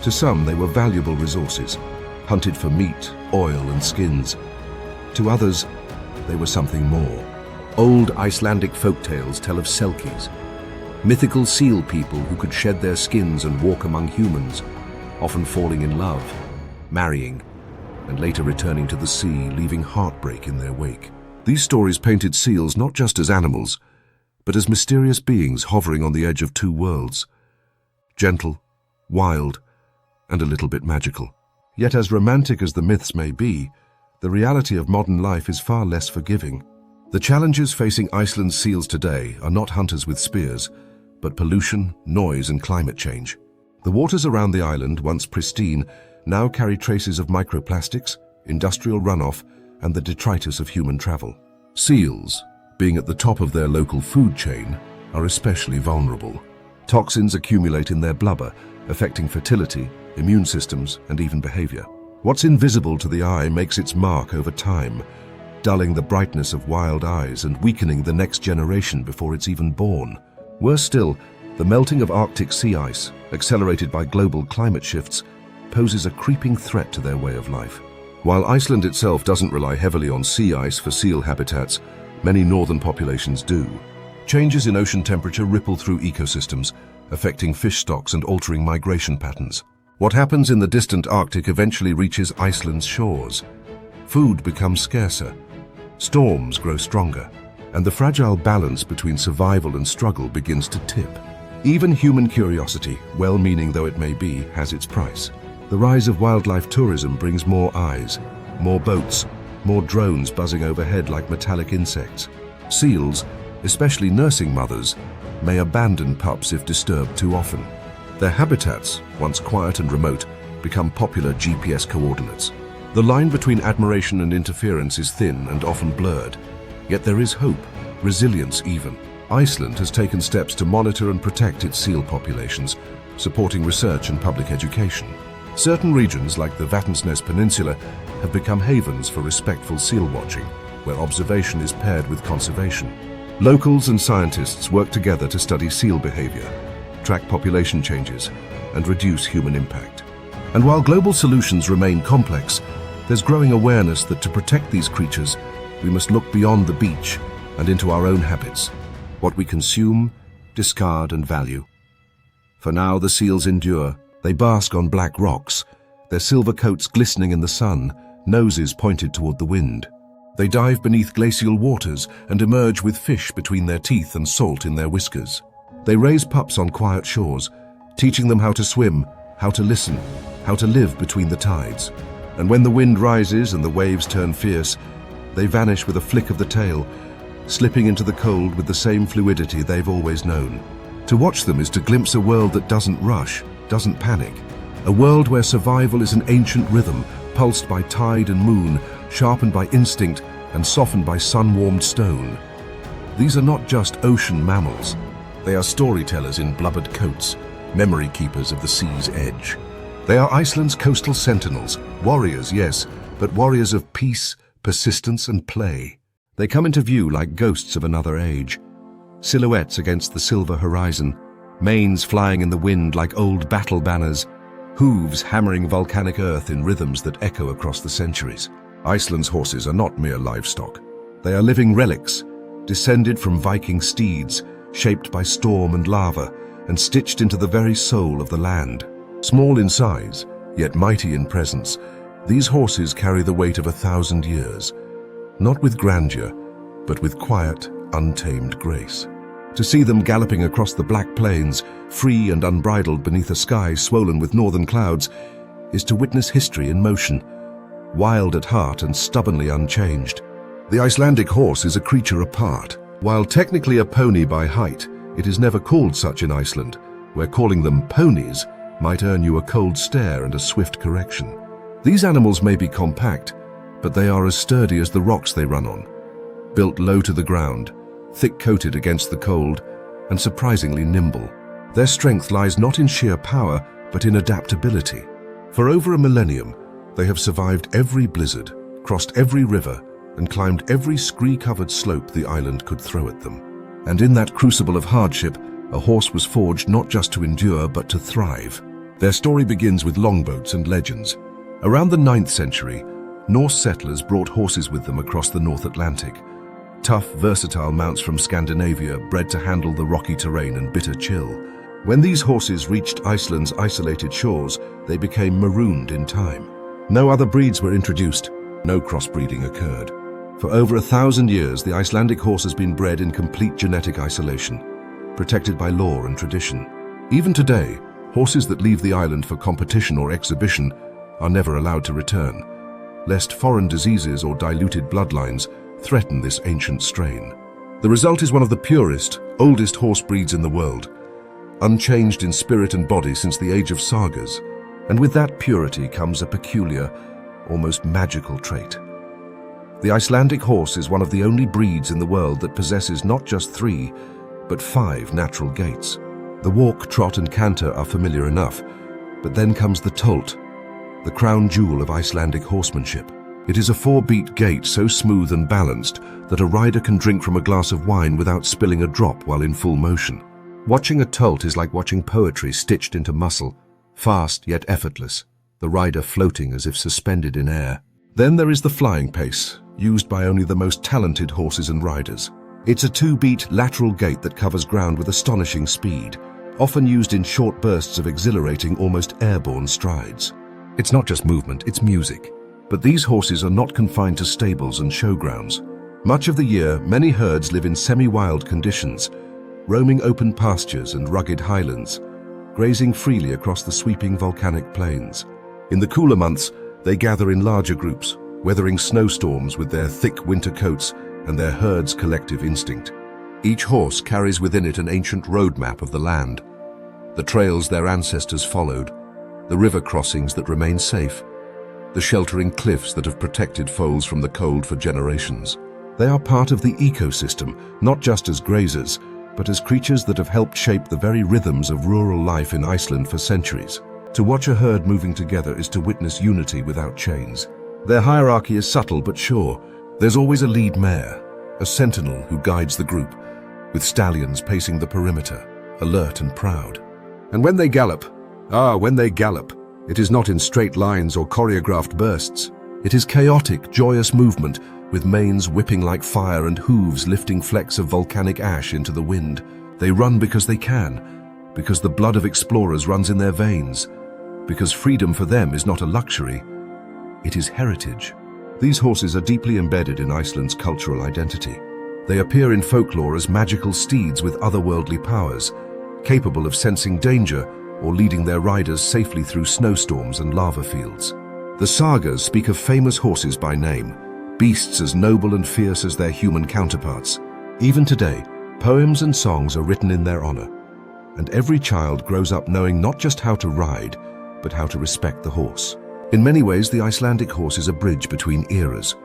To some, they were valuable resources, hunted for meat, oil, and skins. To others, they were something more. Old Icelandic folktales tell of selkies, mythical seal people who could shed their skins and walk among humans, often falling in love, marrying, and later returning to the sea, leaving heartbreak in their wake. These stories painted seals not just as animals, but as mysterious beings hovering on the edge of two worlds, gentle, wild, and a little bit magical. Yet as romantic as the myths may be, the reality of modern life is far less forgiving. The challenges facing Iceland's seals today are not hunters with spears, but pollution, noise, and climate change. The waters around the island, once pristine, now carry traces of microplastics, industrial runoff, and the detritus of human travel. Seals, being at the top of their local food chain, are especially vulnerable. Toxins accumulate in their blubber, affecting fertility, immune systems, and even behavior. What's invisible to the eye makes its mark over time, dulling the brightness of wild eyes and weakening the next generation before it's even born. Worse still, the melting of Arctic sea ice, accelerated by global climate shifts, poses a creeping threat to their way of life. While Iceland itself doesn't rely heavily on sea ice for seal habitats, many northern populations do. Changes in ocean temperature ripple through ecosystems, affecting fish stocks and altering migration patterns. What happens in the distant Arctic eventually reaches Iceland's shores. Food becomes scarcer, storms grow stronger, and the fragile balance between survival and struggle begins to tip. Even human curiosity, well-meaning though it may be, has its price. The rise of wildlife tourism brings more eyes, more boats, more drones buzzing overhead like metallic insects. Seals, especially nursing mothers, may abandon pups if disturbed too often. Their habitats, once quiet and remote, become popular GPS coordinates. The line between admiration and interference is thin and often blurred, yet there is hope, resilience even. Iceland has taken steps to monitor and protect its seal populations, supporting research and public education. Certain regions, like the Vatnsnes Peninsula, have become havens for respectful seal watching, where observation is paired with conservation. Locals and scientists work together to study seal behavior, track population changes, and reduce human impact. And while global solutions remain complex, there's growing awareness that to protect these creatures, we must look beyond the beach and into our own habits, what we consume, discard, and value. For now, the seals endure. They bask on black rocks, their silver coats glistening in the sun, noses pointed toward the wind. They dive beneath glacial waters and emerge with fish between their teeth and salt in their whiskers. They raise pups on quiet shores, teaching them how to swim, how to listen, how to live between the tides. And when the wind rises and the waves turn fierce, they vanish with a flick of the tail, slipping into the cold with the same fluidity they've always known. To watch them is to glimpse a world that doesn't rush, doesn't panic. A world where survival is an ancient rhythm, pulsed by tide and moon, sharpened by instinct and softened by sun-warmed stone. These are not just ocean mammals. They are storytellers in blubbered coats, memory keepers of the sea's edge. They are Iceland's coastal sentinels, warriors, yes, but warriors of peace, persistence, and play. They come into view like ghosts of another age, silhouettes against the silver horizon, manes flying in the wind like old battle banners, hooves hammering volcanic earth in rhythms that echo across the centuries. Iceland's horses are not mere livestock. They are living relics, descended from Viking steeds, shaped by storm and lava, and stitched into the very soul of the land. Small in size, yet mighty in presence, these horses carry the weight of 1,000 years, not with grandeur, but with quiet, untamed grace. To see them galloping across the black plains, free and unbridled beneath a sky swollen with northern clouds, is to witness history in motion, wild at heart and stubbornly unchanged. The Icelandic horse is a creature apart. While technically a pony by height, it is never called such in Iceland, where calling them ponies might earn you a cold stare and a swift correction. These animals may be compact, but they are as sturdy as the rocks they run on, built low to the ground, thick-coated against the cold, and surprisingly nimble. Their strength lies not in sheer power, but in adaptability. For over a millennium, they have survived every blizzard, crossed every river, and climbed every scree-covered slope the island could throw at them. And in that crucible of hardship, a horse was forged not just to endure, but to thrive. Their story begins with longboats and legends. Around the 9th century, Norse settlers brought horses with them across the North Atlantic. Tough, versatile mounts from Scandinavia, bred to handle the rocky terrain and bitter chill. When these horses reached Iceland's isolated shores, they became marooned in time. No other breeds were introduced, no crossbreeding occurred. For over 1,000 years, the Icelandic horse has been bred in complete genetic isolation, protected by law and tradition. Even today, horses that leave the island for competition or exhibition are never allowed to return, lest foreign diseases or diluted bloodlines threaten this ancient strain. The result is one of the purest, oldest horse breeds in the world, unchanged in spirit and body since the age of sagas, and with that purity comes a peculiar, almost magical trait: The Icelandic horse is one of the only breeds in the world that possesses not just 3, but 5 natural gaits. The walk, trot and canter are familiar enough, but then comes the tolt, the crown jewel of Icelandic horsemanship. It is a 4-beat gait so smooth and balanced that a rider can drink from a glass of wine without spilling a drop while in full motion. Watching a tolt is like watching poetry stitched into muscle, fast yet effortless, the rider floating as if suspended in air. Then there is the flying pace, used by only the most talented horses and riders. It's a 2-beat lateral gait that covers ground with astonishing speed, often used in short bursts of exhilarating, almost airborne strides. It's not just movement, it's music. But these horses are not confined to stables and showgrounds. Much of the year, many herds live in semi-wild conditions, roaming open pastures and rugged highlands, grazing freely across the sweeping volcanic plains. In the cooler months, they gather in larger groups, weathering snowstorms with their thick winter coats and their herd's collective instinct. Each horse carries within it an ancient roadmap of the land, the trails their ancestors followed, the river crossings that remain safe, the sheltering cliffs that have protected foals from the cold for generations. They are part of the ecosystem, not just as grazers, but as creatures that have helped shape the very rhythms of rural life in Iceland for centuries. To watch a herd moving together is to witness unity without chains. Their hierarchy is subtle but sure. There's always a lead mare, a sentinel who guides the group, with stallions pacing the perimeter, alert and proud. And when they gallop, it is not in straight lines or choreographed bursts. It is chaotic, joyous movement, with manes whipping like fire and hooves lifting flecks of volcanic ash into the wind. They run because they can, because the blood of explorers runs in their veins, because freedom for them is not a luxury, it is heritage. These horses are deeply embedded in Iceland's cultural identity. They appear in folklore as magical steeds with otherworldly powers, capable of sensing danger or leading their riders safely through snowstorms and lava fields. The sagas speak of famous horses by name, beasts as noble and fierce as their human counterparts. Even today, poems and songs are written in their honor, and every child grows up knowing not just how to ride, but how to respect the horse. In many ways, the Icelandic horse is a bridge between eras,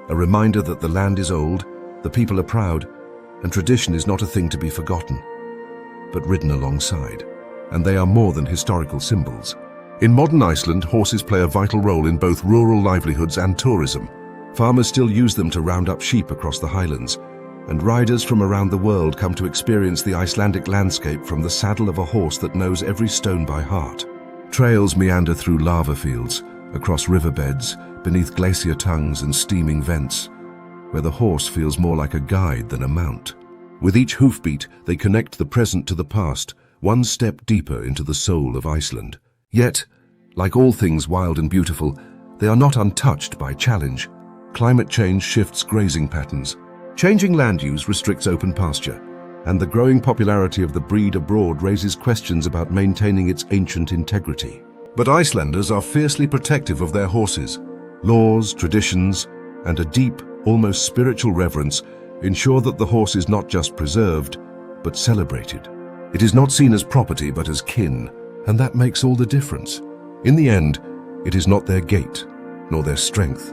a reminder that the land is old, the people are proud, and tradition is not a thing to be forgotten, but ridden alongside. And they are more than historical symbols. In modern Iceland, horses play a vital role in both rural livelihoods and tourism. Farmers still use them to round up sheep across the highlands, and riders from around the world come to experience the Icelandic landscape from the saddle of a horse that knows every stone by heart. Trails meander through lava fields, across riverbeds, beneath glacier tongues and steaming vents, where the horse feels more like a guide than a mount. With each hoofbeat, they connect the present to the past, one step deeper into the soul of Iceland. Yet, like all things wild and beautiful, they are not untouched by challenge. Climate change shifts grazing patterns. Changing land use restricts open pasture, and the growing popularity of the breed abroad raises questions about maintaining its ancient integrity. But Icelanders are fiercely protective of their horses. Laws, traditions, and a deep, almost spiritual reverence ensure that the horse is not just preserved, but celebrated. It is not seen as property, but as kin, and that makes all the difference. In the end, it is not their gait, nor their strength,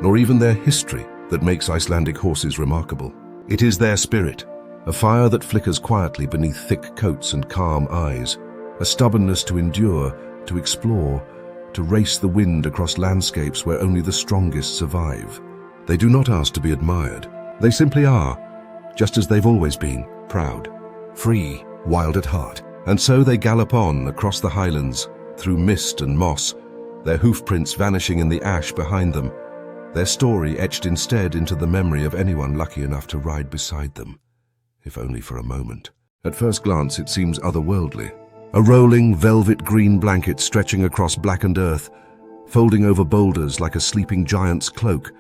nor even their history that makes Icelandic horses remarkable. It is their spirit, a fire that flickers quietly beneath thick coats and calm eyes, a stubbornness to endure, to explore, to race the wind across landscapes where only the strongest survive. They do not ask to be admired. They simply are, just as they've always been, proud, free, wild at heart. And so they gallop on across the highlands, through mist and moss, their hoofprints vanishing in the ash behind them, their story etched instead into the memory of anyone lucky enough to ride beside them, if only for a moment. At first glance, it seems otherworldly. A rolling, velvet green blanket stretching across blackened earth, folding over boulders like a sleeping giant's cloak,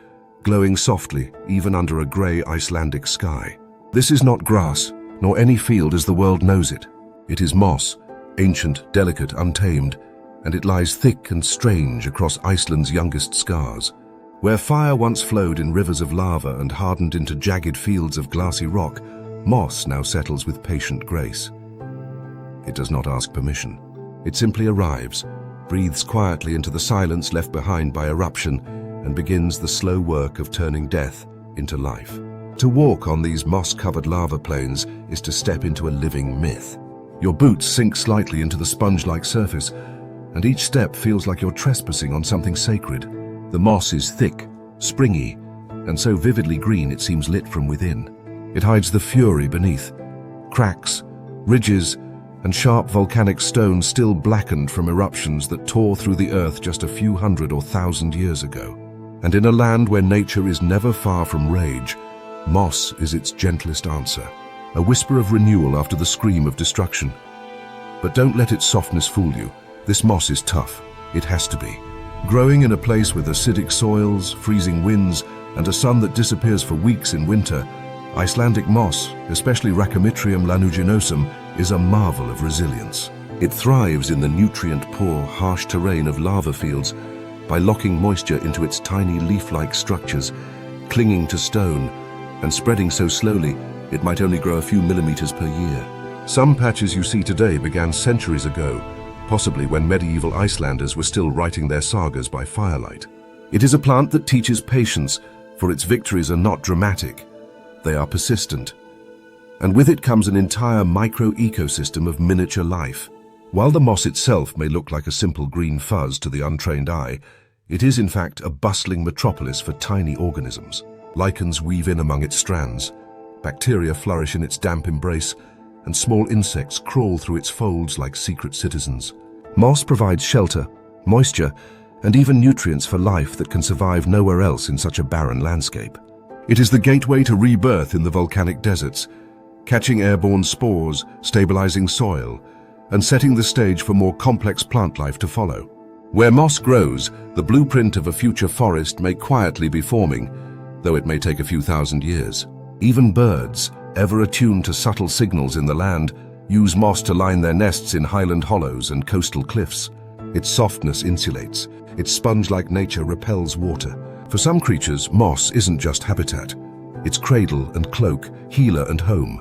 glowing softly even under a grey Icelandic sky. This is not grass, nor any field as the world knows it. It is moss, ancient, delicate, untamed, and it lies thick and strange across Iceland's youngest scars. Where fire once flowed in rivers of lava and hardened into jagged fields of glassy rock, moss now settles with patient grace. It does not ask permission. It simply arrives, breathes quietly into the silence left behind by eruption, and begins the slow work of turning death into life. To walk on these moss-covered lava plains is to step into a living myth. Your boots sink slightly into the sponge-like surface, and each step feels like you're trespassing on something sacred. The moss is thick, springy, and so vividly green it seems lit from within. It hides the fury beneath. Cracks, ridges, and sharp volcanic stones still blackened from eruptions that tore through the earth just a few hundred or thousand years ago. And in a land where nature is never far from rage, moss is its gentlest answer, a whisper of renewal after the scream of destruction. But don't let its softness fool you. This moss is tough. It has to be. Growing in a place with acidic soils, freezing winds, and a sun that disappears for weeks in winter, Icelandic moss, especially Racemitrium lanuginosum, is a marvel of resilience. It thrives in the nutrient-poor, harsh terrain of lava fields by locking moisture into its tiny leaf-like structures, clinging to stone, and spreading so slowly it might only grow a few millimeters per year. Some patches you see today began centuries ago, possibly when medieval Icelanders were still writing their sagas by firelight. It is a plant that teaches patience, for its victories are not dramatic. They are persistent. And with it comes an entire micro-ecosystem of miniature life. While the moss itself may look like a simple green fuzz to the untrained eye, it is in fact a bustling metropolis for tiny organisms. Lichens weave in among its strands, bacteria flourish in its damp embrace, and small insects crawl through its folds like secret citizens. Moss provides shelter, moisture, and even nutrients for life that can survive nowhere else in such a barren landscape. It is the gateway to rebirth in the volcanic deserts, catching airborne spores, stabilizing soil, and setting the stage for more complex plant life to follow. Where moss grows, the blueprint of a future forest may quietly be forming, though it may take a few thousand years. Even birds, ever attuned to subtle signals in the land, use moss to line their nests in highland hollows and coastal cliffs. Its softness insulates, its sponge-like nature repels water. For some creatures, moss isn't just habitat. It's cradle and cloak, healer and home.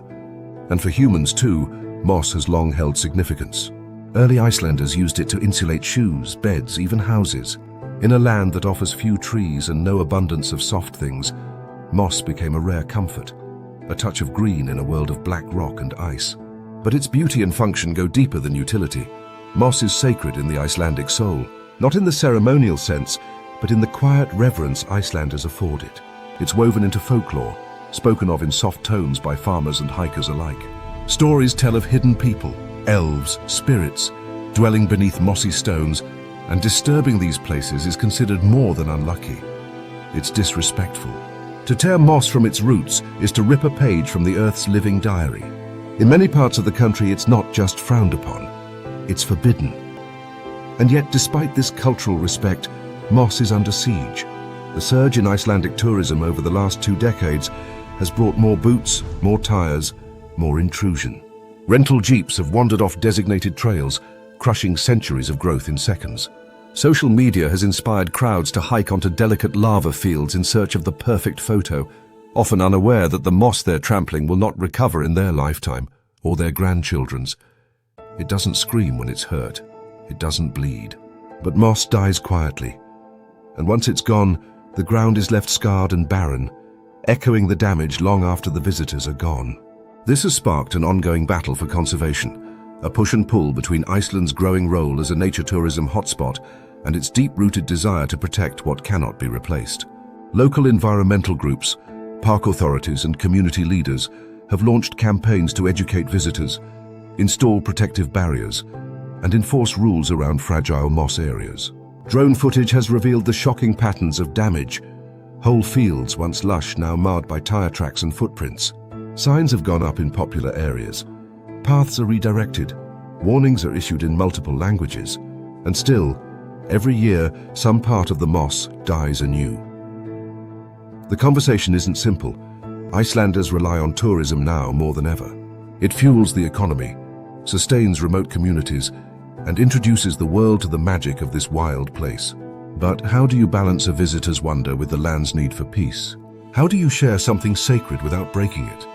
And for humans too, moss has long held significance. Early Icelanders used it to insulate shoes, beds, even houses. In a land that offers few trees and no abundance of soft things, moss became a rare comfort, a touch of green in a world of black rock and ice. But its beauty and function go deeper than utility. Moss is sacred in the Icelandic soul, not in the ceremonial sense, but in the quiet reverence Icelanders afford it. It's woven into folklore, spoken of in soft tones by farmers and hikers alike. Stories tell of hidden people, elves, spirits, dwelling beneath mossy stones, and disturbing these places is considered more than unlucky. It's disrespectful. To tear moss from its roots is to rip a page from the Earth's living diary. In many parts of the country, it's not just frowned upon, it's forbidden. And yet, despite this cultural respect, moss is under siege. The surge in Icelandic tourism over the last 2 decades has brought more boots, more tires, more intrusion. Rental jeeps have wandered off designated trails, crushing centuries of growth in seconds. Social media has inspired crowds to hike onto delicate lava fields in search of the perfect photo, often unaware that the moss they're trampling will not recover in their lifetime or their grandchildren's. It doesn't scream when it's hurt. It doesn't bleed. But moss dies quietly. And once it's gone, the ground is left scarred and barren, echoing the damage long after the visitors are gone. This has sparked an ongoing battle for conservation, a push and pull between Iceland's growing role as a nature tourism hotspot and its deep-rooted desire to protect what cannot be replaced. Local environmental groups, park authorities and community leaders have launched campaigns to educate visitors, install protective barriers, and enforce rules around fragile moss areas. Drone footage has revealed the shocking patterns of damage. Whole fields, once lush, now marred by tire tracks and footprints. Signs have gone up in popular areas. Paths are redirected. Warnings are issued in multiple languages. And still, every year, some part of the moss dies anew. The conversation isn't simple. Icelanders rely on tourism now more than ever. It fuels the economy, sustains remote communities, and introduces the world to the magic of this wild place. But how do you balance a visitor's wonder with the land's need for peace? How do you share something sacred without breaking it?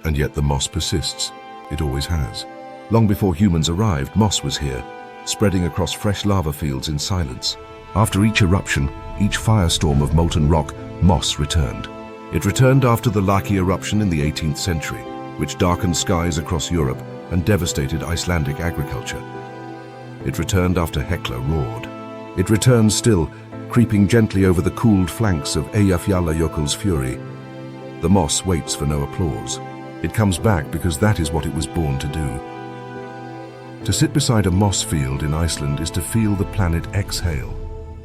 And yet the moss persists. It always has. Long before humans arrived, moss was here, spreading across fresh lava fields in silence. After each eruption, each firestorm of molten rock, moss returned. It returned after the Laki eruption in the 18th century, which darkened skies across Europe and devastated Icelandic agriculture. It returned after Hekla roared. It returns still, creeping gently over the cooled flanks of Eyjafjallajökull's fury. The moss waits for no applause. It comes back because that is what it was born to do. To sit beside a moss field in Iceland is to feel the planet exhale.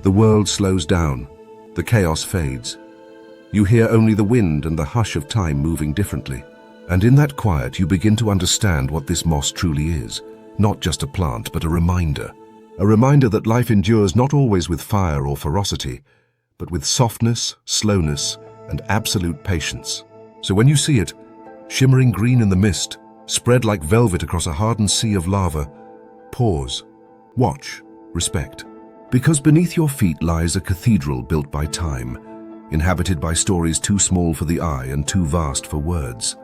The world slows down. The chaos fades. You hear only the wind and the hush of time moving differently. And in that quiet, you begin to understand what this moss truly is. Not just a plant, but a reminder. A reminder that life endures not always with fire or ferocity, but with softness, slowness, and absolute patience. So when you see it, shimmering green in the mist, spread like velvet across a hardened sea of lava, pause, watch, respect. Because beneath your feet lies a cathedral built by time, inhabited by stories too small for the eye and too vast for words.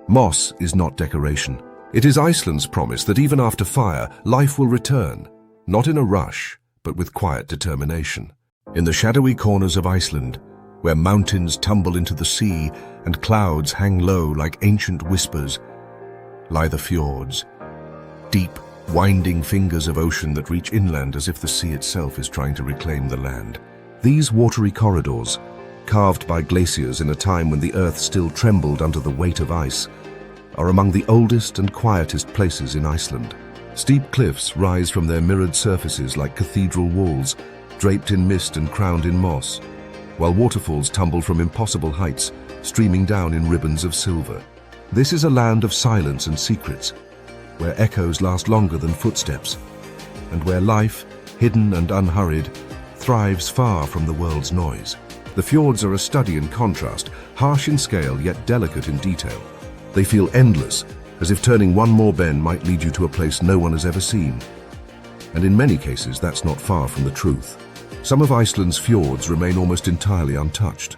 Moss is not decoration. It is Iceland's promise that even after fire, life will return, not in a rush, but with quiet determination. In the shadowy corners of Iceland, where mountains tumble into the sea and clouds hang low like ancient whispers, lie the fjords, deep, winding fingers of ocean that reach inland as if the sea itself is trying to reclaim the land. These watery corridors, carved by glaciers in a time when the earth still trembled under the weight of ice, are among the oldest and quietest places in Iceland. Steep cliffs rise from their mirrored surfaces like cathedral walls, draped in mist and crowned in moss, while waterfalls tumble from impossible heights, streaming down in ribbons of silver. This is a land of silence and secrets, where echoes last longer than footsteps, and where life, hidden and unhurried, thrives far from the world's noise. The fjords are a study in contrast, harsh in scale yet delicate in detail. They feel endless, as if turning one more bend might lead you to a place no one has ever seen. And in many cases, that's not far from the truth. Some of Iceland's fjords remain almost entirely untouched,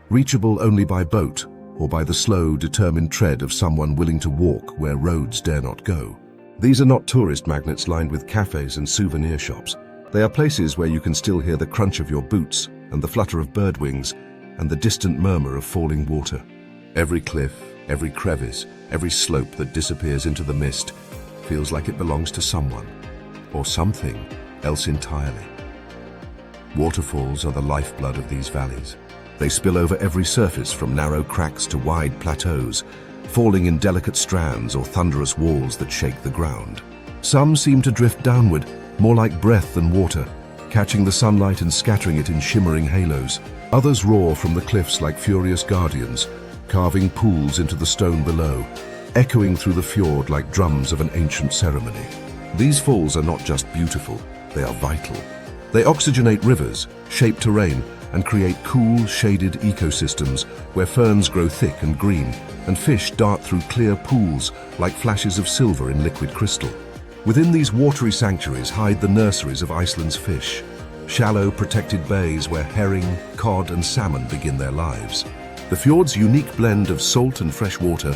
reachable only by boat or by the slow, determined tread of someone willing to walk where roads dare not go. These are not tourist magnets lined with cafes and souvenir shops. They are places where you can still hear the crunch of your boots and the flutter of bird wings and the distant murmur of falling water. Every cliff, every crevice, every slope that disappears into the mist feels like it belongs to someone or something else entirely. Waterfalls are the lifeblood of these valleys. They spill over every surface from narrow cracks to wide plateaus, falling in delicate strands or thunderous walls that shake the ground. Some seem to drift downward, more like breath than water, catching the sunlight and scattering it in shimmering halos. Others roar from the cliffs like furious guardians, carving pools into the stone below, echoing through the fjord like drums of an ancient ceremony. These falls are not just beautiful, they are vital. They oxygenate rivers, shape terrain, and create cool, shaded ecosystems where ferns grow thick and green, and fish dart through clear pools like flashes of silver in liquid crystal. Within these watery sanctuaries hide the nurseries of Iceland's fish, shallow, protected bays where herring, cod, and salmon begin their lives. The fjord's unique blend of salt and fresh water,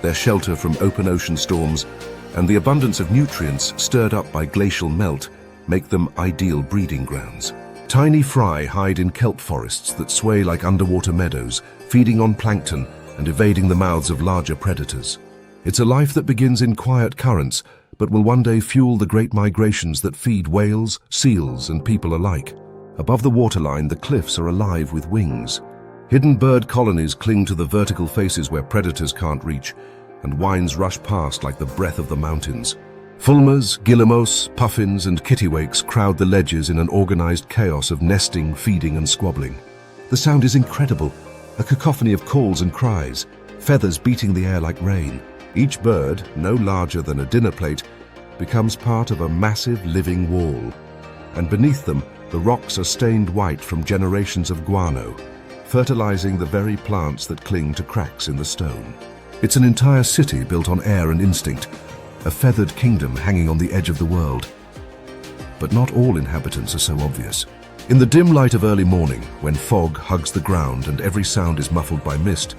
their shelter from open ocean storms, and the abundance of nutrients stirred up by glacial melt make them ideal breeding grounds. Tiny fry hide in kelp forests that sway like underwater meadows, feeding on plankton and evading the mouths of larger predators. It's a life that begins in quiet currents, but will one day fuel the great migrations that feed whales, seals, and people alike. Above the waterline, the cliffs are alive with wings. Hidden bird colonies cling to the vertical faces where predators can't reach, and wines rush past like the breath of the mountains. Fulmars, guillemot, puffins, and kittiwakes crowd the ledges in an organized chaos of nesting, feeding, and squabbling. The sound is incredible, a cacophony of calls and cries, feathers beating the air like rain. Each bird, no larger than a dinner plate, becomes part of a massive living wall. And beneath them, the rocks are stained white from generations of guano, fertilizing the very plants that cling to cracks in the stone. It's an entire city built on air and instinct, a feathered kingdom hanging on the edge of the world. But not all inhabitants are so obvious. In the dim light of early morning, when fog hugs the ground and every sound is muffled by mist,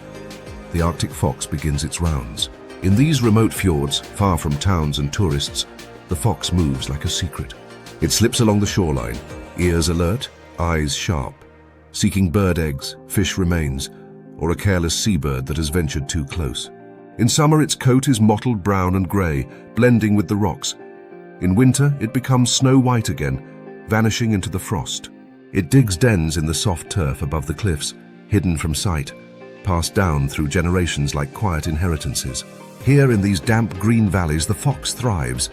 the Arctic fox begins its rounds. In these remote fjords, far from towns and tourists, the fox moves like a secret. It slips along the shoreline, ears alert, eyes sharp, seeking bird eggs, fish remains, or a careless seabird that has ventured too close. In summer, its coat is mottled brown and grey, blending with the rocks. In winter, it becomes snow white again, vanishing into the frost. It digs dens in the soft turf above the cliffs, hidden from sight, passed down through generations like quiet inheritances. Here in these damp green valleys, the fox thrives,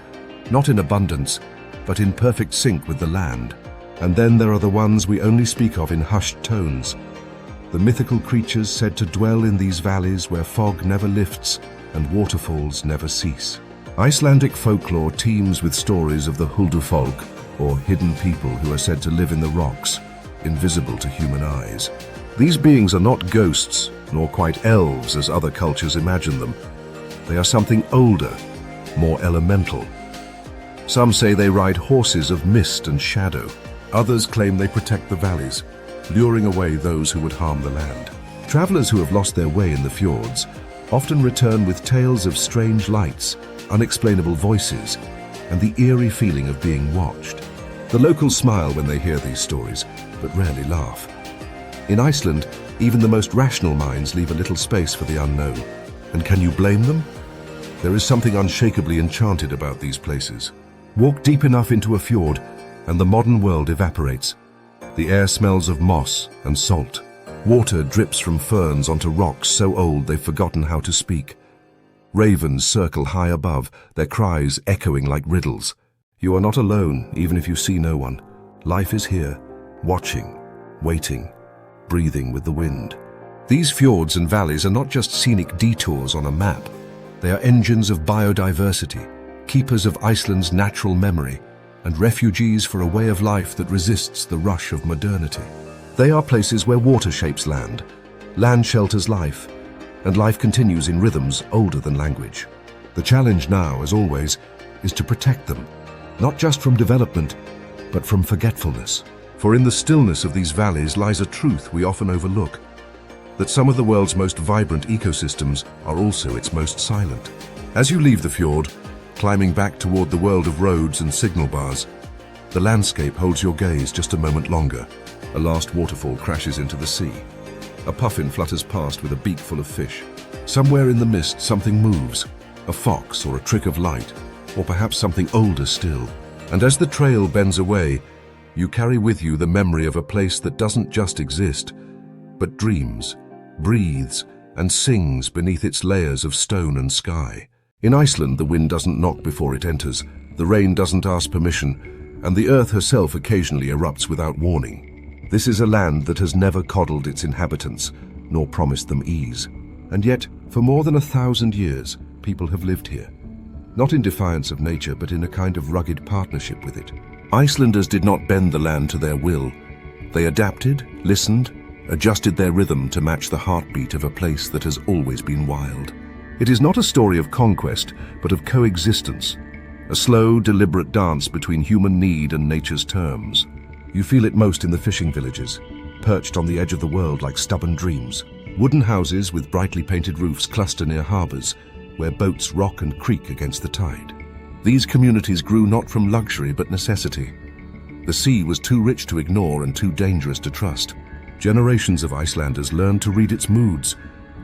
not in abundance, but in perfect sync with the land. And then there are the ones we only speak of in hushed tones, the mythical creatures said to dwell in these valleys where fog never lifts and waterfalls never cease. Icelandic folklore teems with stories of the Huldufolk, or hidden people who are said to live in the rocks, invisible to human eyes. These beings are not ghosts, nor quite elves as other cultures imagine them. They are something older, more elemental. Some say they ride horses of mist and shadow. Others claim they protect the valleys, luring away those who would harm the land. Travelers who have lost their way in the fjords often return with tales of strange lights, unexplainable voices, and the eerie feeling of being watched. The locals smile when they hear these stories, but rarely laugh. In Iceland, even the most rational minds leave a little space for the unknown. And can you blame them? There is something unshakably enchanted about these places. Walk deep enough into a fjord, and the modern world evaporates. The air smells of moss and salt. Water drips from ferns onto rocks so old they've forgotten how to speak. Ravens circle high above, their cries echoing like riddles. You are not alone, even if you see no one. Life is here, watching, waiting, breathing with the wind. These fjords and valleys are not just scenic detours on a map. They are engines of biodiversity, keepers of Iceland's natural memory, and refugees for a way of life that resists the rush of modernity. They are places where water shapes land shelters life, and life continues in rhythms older than language. The challenge now, as always, is to protect them, not just from development, but from forgetfulness. For in the stillness of these valleys lies a truth we often overlook, that some of the world's most vibrant ecosystems are also its most silent. As you leave the fjord, climbing back toward the world of roads and signal bars, the landscape holds your gaze just a moment longer. A last waterfall crashes into the sea. A puffin flutters past with a beak full of fish. Somewhere in the mist, something moves. A fox or a trick of light, or perhaps something older still. And as the trail bends away, you carry with you the memory of a place that doesn't just exist, but dreams, breathes, and sings beneath its layers of stone and sky. In Iceland, the wind doesn't knock before it enters, the rain doesn't ask permission, and the earth herself occasionally erupts without warning. This is a land that has never coddled its inhabitants, nor promised them ease. And yet, for more than 1,000 years, people have lived here. Not in defiance of nature, but in a kind of rugged partnership with it. Icelanders did not bend the land to their will. They adapted, listened, adjusted their rhythm to match the heartbeat of a place that has always been wild. It is not a story of conquest, but of coexistence, a slow, deliberate dance between human need and nature's terms. You feel it most in the fishing villages, perched on the edge of the world like stubborn dreams. Wooden houses with brightly painted roofs cluster near harbors, where boats rock and creak against the tide. These communities grew not from luxury but necessity. The sea was too rich to ignore and too dangerous to trust. Generations of Icelanders learned to read its moods,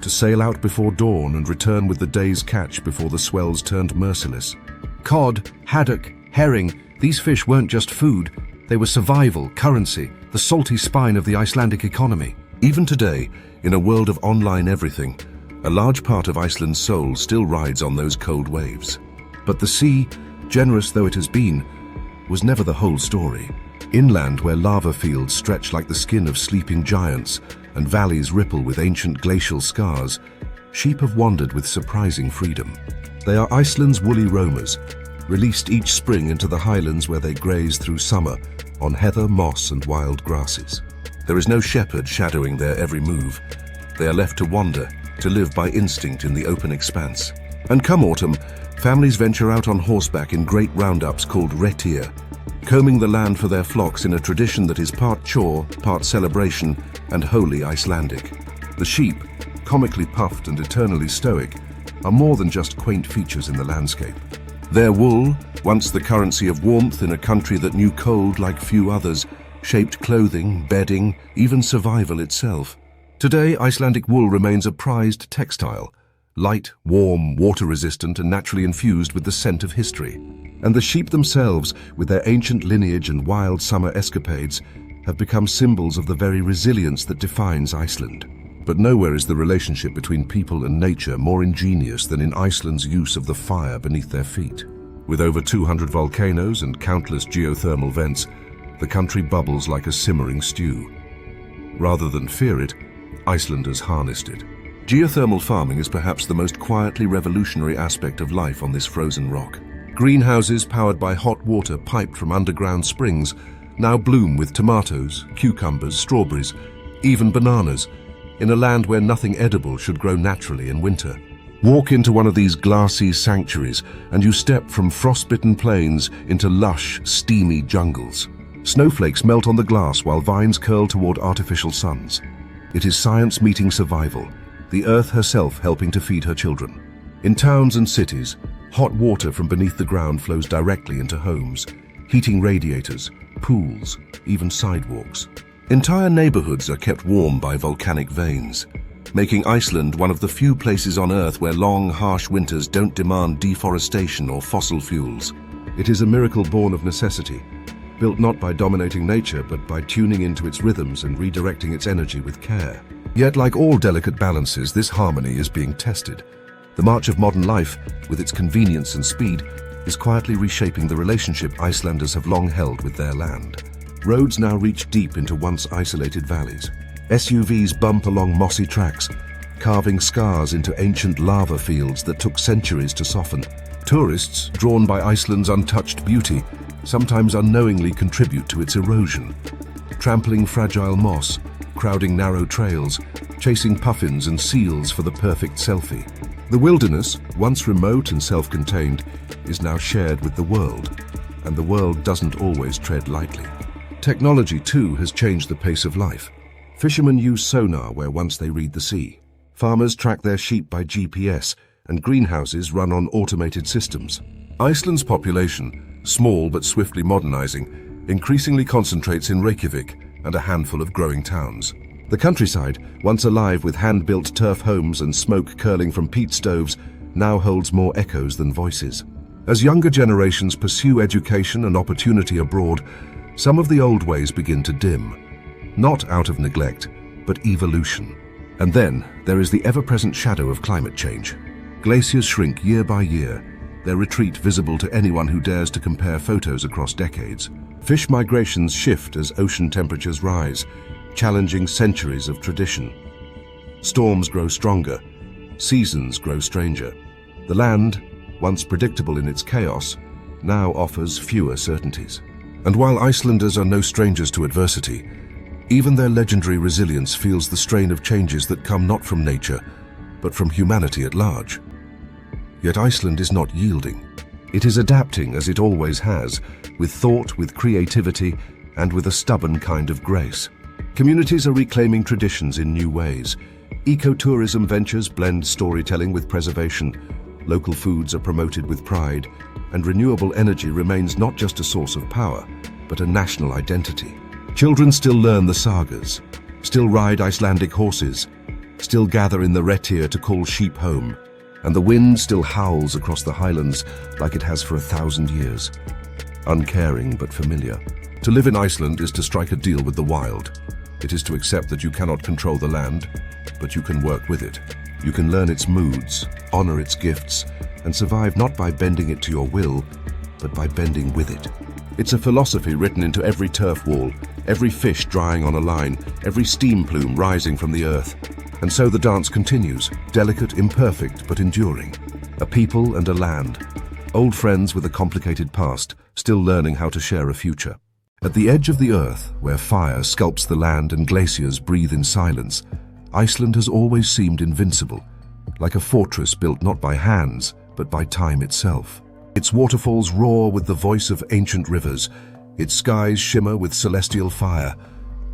to sail out before dawn and return with the day's catch before the swells turned merciless. Cod, haddock, herring, these fish weren't just food, they were survival, currency, the salty spine of the Icelandic economy. Even today, in a world of online everything, a large part of Iceland's soul still rides on those cold waves. But the sea, generous though it has been, was never the whole story. Inland, where lava fields stretch like the skin of sleeping giants and valleys ripple with ancient glacial scars, sheep have wandered with surprising freedom. They are Iceland's woolly roamers, released each spring into the highlands where they graze through summer on heather, moss, and wild grasses. There is no shepherd shadowing their every move. They are left to wander, to live by instinct in the open expanse. And come autumn, families venture out on horseback in great roundups called retir, combing the land for their flocks in a tradition that is part chore, part celebration, and wholly Icelandic. The sheep, comically puffed and eternally stoic, are more than just quaint features in the landscape. Their wool, once the currency of warmth in a country that knew cold like few others, shaped clothing, bedding, even survival itself. Today, Icelandic wool remains a prized textile, light, warm, water-resistant, and naturally infused with the scent of history. And the sheep themselves, with their ancient lineage and wild summer escapades, have become symbols of the very resilience that defines Iceland. But nowhere is the relationship between people and nature more ingenious than in Iceland's use of the fire beneath their feet. With over 200 volcanoes and countless geothermal vents, the country bubbles like a simmering stew. Rather than fear it, Icelanders harnessed it. Geothermal farming is perhaps the most quietly revolutionary aspect of life on this frozen rock. Greenhouses powered by hot water piped from underground springs now bloom with tomatoes, cucumbers, strawberries, even bananas, in a land where nothing edible should grow naturally in winter. Walk into one of these glassy sanctuaries and you step from frostbitten plains into lush, steamy jungles. Snowflakes melt on the glass while vines curl toward artificial suns. It is science meeting survival, the earth herself helping to feed her children. In towns and cities, hot water from beneath the ground flows directly into homes, heating radiators, pools, even sidewalks. Entire neighborhoods are kept warm by volcanic veins, making Iceland one of the few places on Earth where long, harsh winters don't demand deforestation or fossil fuels. It is a miracle born of necessity, built not by dominating nature but by tuning into its rhythms and redirecting its energy with care. Yet, like all delicate balances, this harmony is being tested. The march of modern life, with its convenience and speed, is quietly reshaping the relationship Icelanders have long held with their land. Roads now reach deep into once isolated valleys. SUVs bump along mossy tracks, carving scars into ancient lava fields that took centuries to soften. Tourists, drawn by Iceland's untouched beauty, sometimes unknowingly contribute to its erosion. Trampling fragile moss, crowding narrow trails, chasing puffins and seals for the perfect selfie. The wilderness, once remote and self-contained, is now shared with the world, and the world doesn't always tread lightly. Technology, too, has changed the pace of life. Fishermen use sonar where once they read the sea. Farmers track their sheep by GPS, and greenhouses run on automated systems. Iceland's population, small but swiftly modernizing, increasingly concentrates in Reykjavik and a handful of growing towns. The countryside, once alive with hand-built turf homes and smoke curling from peat stoves, now holds more echoes than voices. As younger generations pursue education and opportunity abroad, some of the old ways begin to dim. Not out of neglect, but evolution. And then there is the ever-present shadow of climate change. Glaciers shrink year by year, their retreat visible to anyone who dares to compare photos across decades. Fish migrations shift as ocean temperatures rise, challenging centuries of tradition. Storms grow stronger, seasons grow stranger. The land, once predictable in its chaos, now offers fewer certainties. And while Icelanders are no strangers to adversity, even their legendary resilience feels the strain of changes that come not from nature, but from humanity at large. Yet Iceland is not yielding. It is adapting as it always has, with thought, with creativity, and with a stubborn kind of grace. Communities are reclaiming traditions in new ways. Ecotourism ventures blend storytelling with preservation. Local foods are promoted with pride, and renewable energy remains not just a source of power, but a national identity. Children still learn the sagas, still ride Icelandic horses, still gather in the retir to call sheep home, and the wind still howls across the highlands like it has for 1,000 years. Uncaring but familiar. To live in Iceland is to strike a deal with the wild. It is to accept that you cannot control the land, but you can work with it. You can learn its moods, honor its gifts, and survive not by bending it to your will, but by bending with it. It's a philosophy written into every turf wall, every fish drying on a line, every steam plume rising from the earth. And so the dance continues, delicate, imperfect, but enduring. A people and a land. Old friends with a complicated past, still learning how to share a future. At the edge of the earth, where fire sculpts the land and glaciers breathe in silence, Iceland has always seemed invincible, like a fortress built not by hands, but by time itself. Its waterfalls roar with the voice of ancient rivers, its skies shimmer with celestial fire,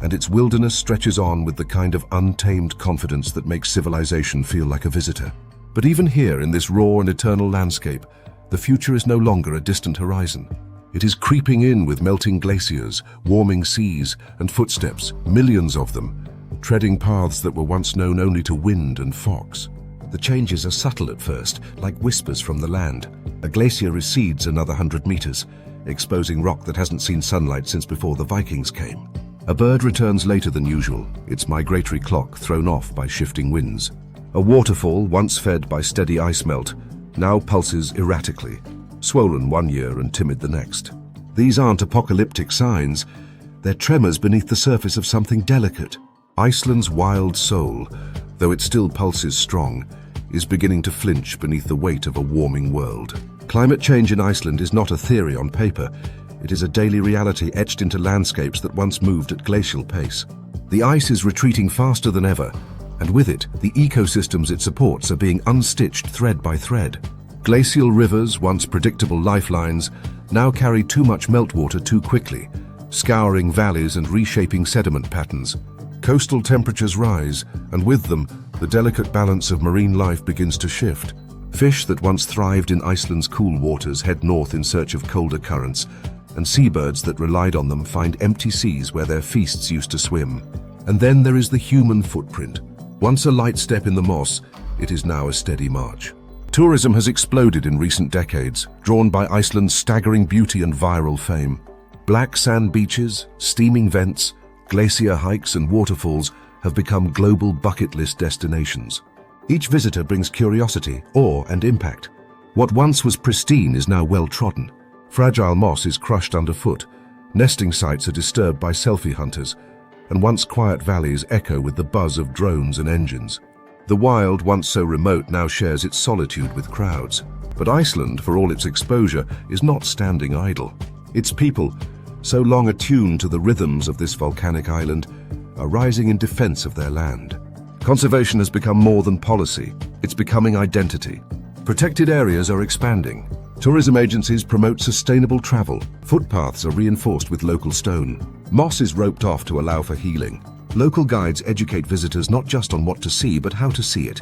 and its wilderness stretches on with the kind of untamed confidence that makes civilization feel like a visitor. But even here, in this raw and eternal landscape, the future is no longer a distant horizon. It is creeping in with melting glaciers, warming seas, and footsteps, millions of them, treading paths that were once known only to wind and fox. The changes are subtle at first, like whispers from the land. A glacier recedes another 100 meters, exposing rock that hasn't seen sunlight since before the Vikings came. A bird returns later than usual, its migratory clock thrown off by shifting winds. A waterfall, once fed by steady ice melt, now pulses erratically, swollen one year and timid the next. These aren't apocalyptic signs, they're tremors beneath the surface of something delicate. Iceland's wild soul, though it still pulses strong, is beginning to flinch beneath the weight of a warming world. Climate change in Iceland is not a theory on paper. It is a daily reality etched into landscapes that once moved at glacial pace. The ice is retreating faster than ever, and with it, the ecosystems it supports are being unstitched thread by thread. Glacial rivers, once predictable lifelines, now carry too much meltwater too quickly, scouring valleys and reshaping sediment patterns. Coastal temperatures rise, and with them, the delicate balance of marine life begins to shift. Fish that once thrived in Iceland's cool waters head north in search of colder currents, and seabirds that relied on them find empty seas where their feasts used to swim. And then there is the human footprint. Once a light step in the moss, it is now a steady march. Tourism has exploded in recent decades, drawn by Iceland's staggering beauty and viral fame. Black sand beaches, steaming vents, glacier hikes and waterfalls have become global bucket list destinations. Each visitor brings curiosity, awe and impact. What once was pristine is now well-trodden. Fragile moss is crushed underfoot, nesting sites are disturbed by selfie hunters, and once quiet valleys echo with the buzz of drones and engines. The wild, once so remote, now shares its solitude with crowds. But Iceland, for all its exposure, is not standing idle. Its people, so long attuned to the rhythms of this volcanic island, are rising in defense of their land. Conservation has become more than policy, it's becoming identity. Protected areas are expanding. Tourism agencies promote sustainable travel. Footpaths are reinforced with local stone. Moss is roped off to allow for healing. Local guides educate visitors not just on what to see, but how to see it,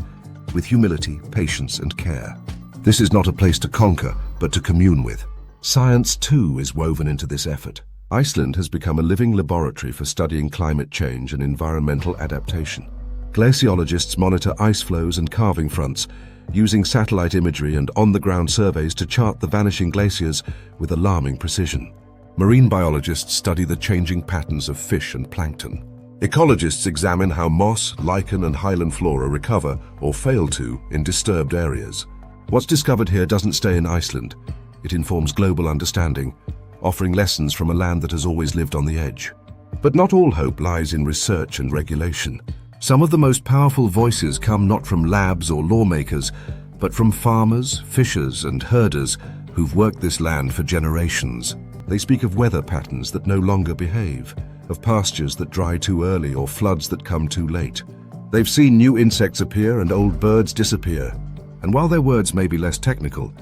with humility, patience, and care. This is not a place to conquer, but to commune with. Science, too, is woven into this effort. Iceland has become a living laboratory for studying climate change and environmental adaptation. Glaciologists monitor ice flows and calving fronts, using satellite imagery and on-the-ground surveys to chart the vanishing glaciers with alarming precision. Marine biologists study the changing patterns of fish and plankton. Ecologists examine how moss, lichen, and highland flora recover or fail to in disturbed areas. What's discovered here doesn't stay in Iceland. It informs global understanding, offering lessons from a land that has always lived on the edge. But not all hope lies in research and regulation. Some of the most powerful voices come not from labs or lawmakers, but from farmers, fishers, and herders who've worked this land for generations. They speak of weather patterns that no longer behave, of pastures that dry too early or floods that come too late. They've seen new insects appear and old birds disappear. And while their words may be less technical,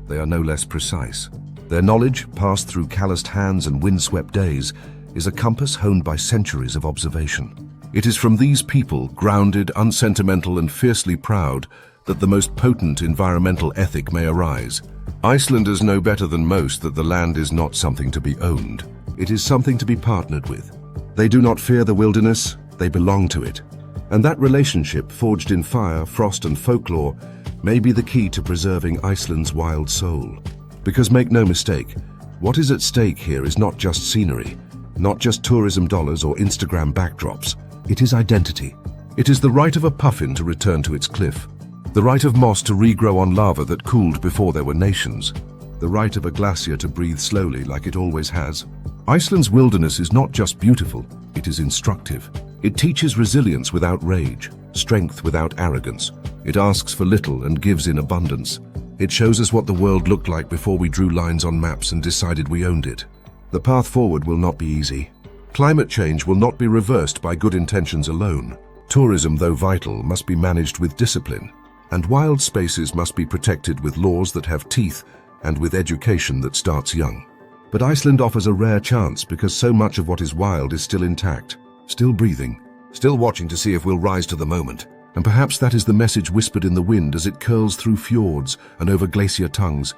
they are no less precise. Their knowledge, passed through calloused hands and windswept days, is a compass honed by centuries of observation. It is from these people, grounded, unsentimental, and fiercely proud, that the most potent environmental ethic may arise. Icelanders know better than most that the land is not something to be owned. It is something to be partnered with. They do not fear the wilderness, they belong to it. And that relationship, forged in fire, frost, and folklore, may be the key to preserving Iceland's wild soul. Because make no mistake, what is at stake here is not just scenery, not just tourism dollars or Instagram backdrops. It is identity. It is the right of a puffin to return to its cliff, the right of moss to regrow on lava that cooled before there were nations, the right of a glacier to breathe slowly like it always has. Iceland's wilderness is not just beautiful, it is instructive. It teaches resilience without rage, strength without arrogance. It asks for little and gives in abundance. It shows us what the world looked like before we drew lines on maps and decided we owned it. The path forward will not be easy. Climate change will not be reversed by good intentions alone. Tourism, though vital, must be managed with discipline. And wild spaces must be protected with laws that have teeth and with education that starts young. But Iceland offers a rare chance because so much of what is wild is still intact, still breathing, still watching to see if we'll rise to the moment. And perhaps that is the message whispered in the wind as it curls through fjords and over glacier tongues.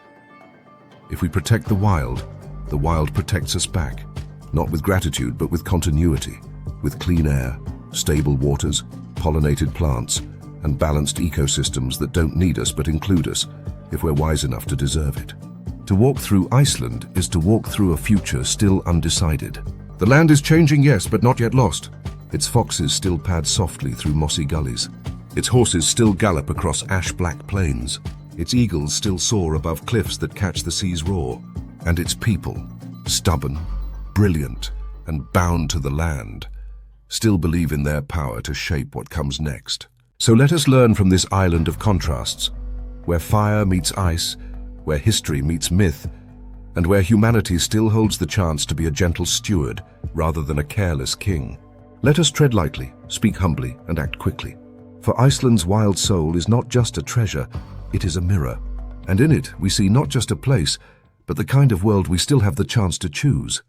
If we protect the wild, The wild protects us back, not with gratitude but with continuity, with clean air, stable waters, pollinated plants, and balanced ecosystems that don't need us but include us, if we're wise enough to deserve it. To walk through Iceland is to walk through a future still undecided. The land is changing, yes, but not yet lost. Its foxes still pad softly through mossy gullies. Its horses still gallop across ash-black plains. Its eagles still soar above cliffs that catch the sea's roar. And its people, stubborn, brilliant, and bound to the land, still believe in their power to shape what comes next. So let us learn from this island of contrasts, where fire meets ice, where history meets myth, and where humanity still holds the chance to be a gentle steward rather than a careless king. Let us tread lightly, speak humbly, and act quickly. For Iceland's wild soul is not just a treasure, it is a mirror. And in it we see not just a place, but the kind of world we still have the chance to choose.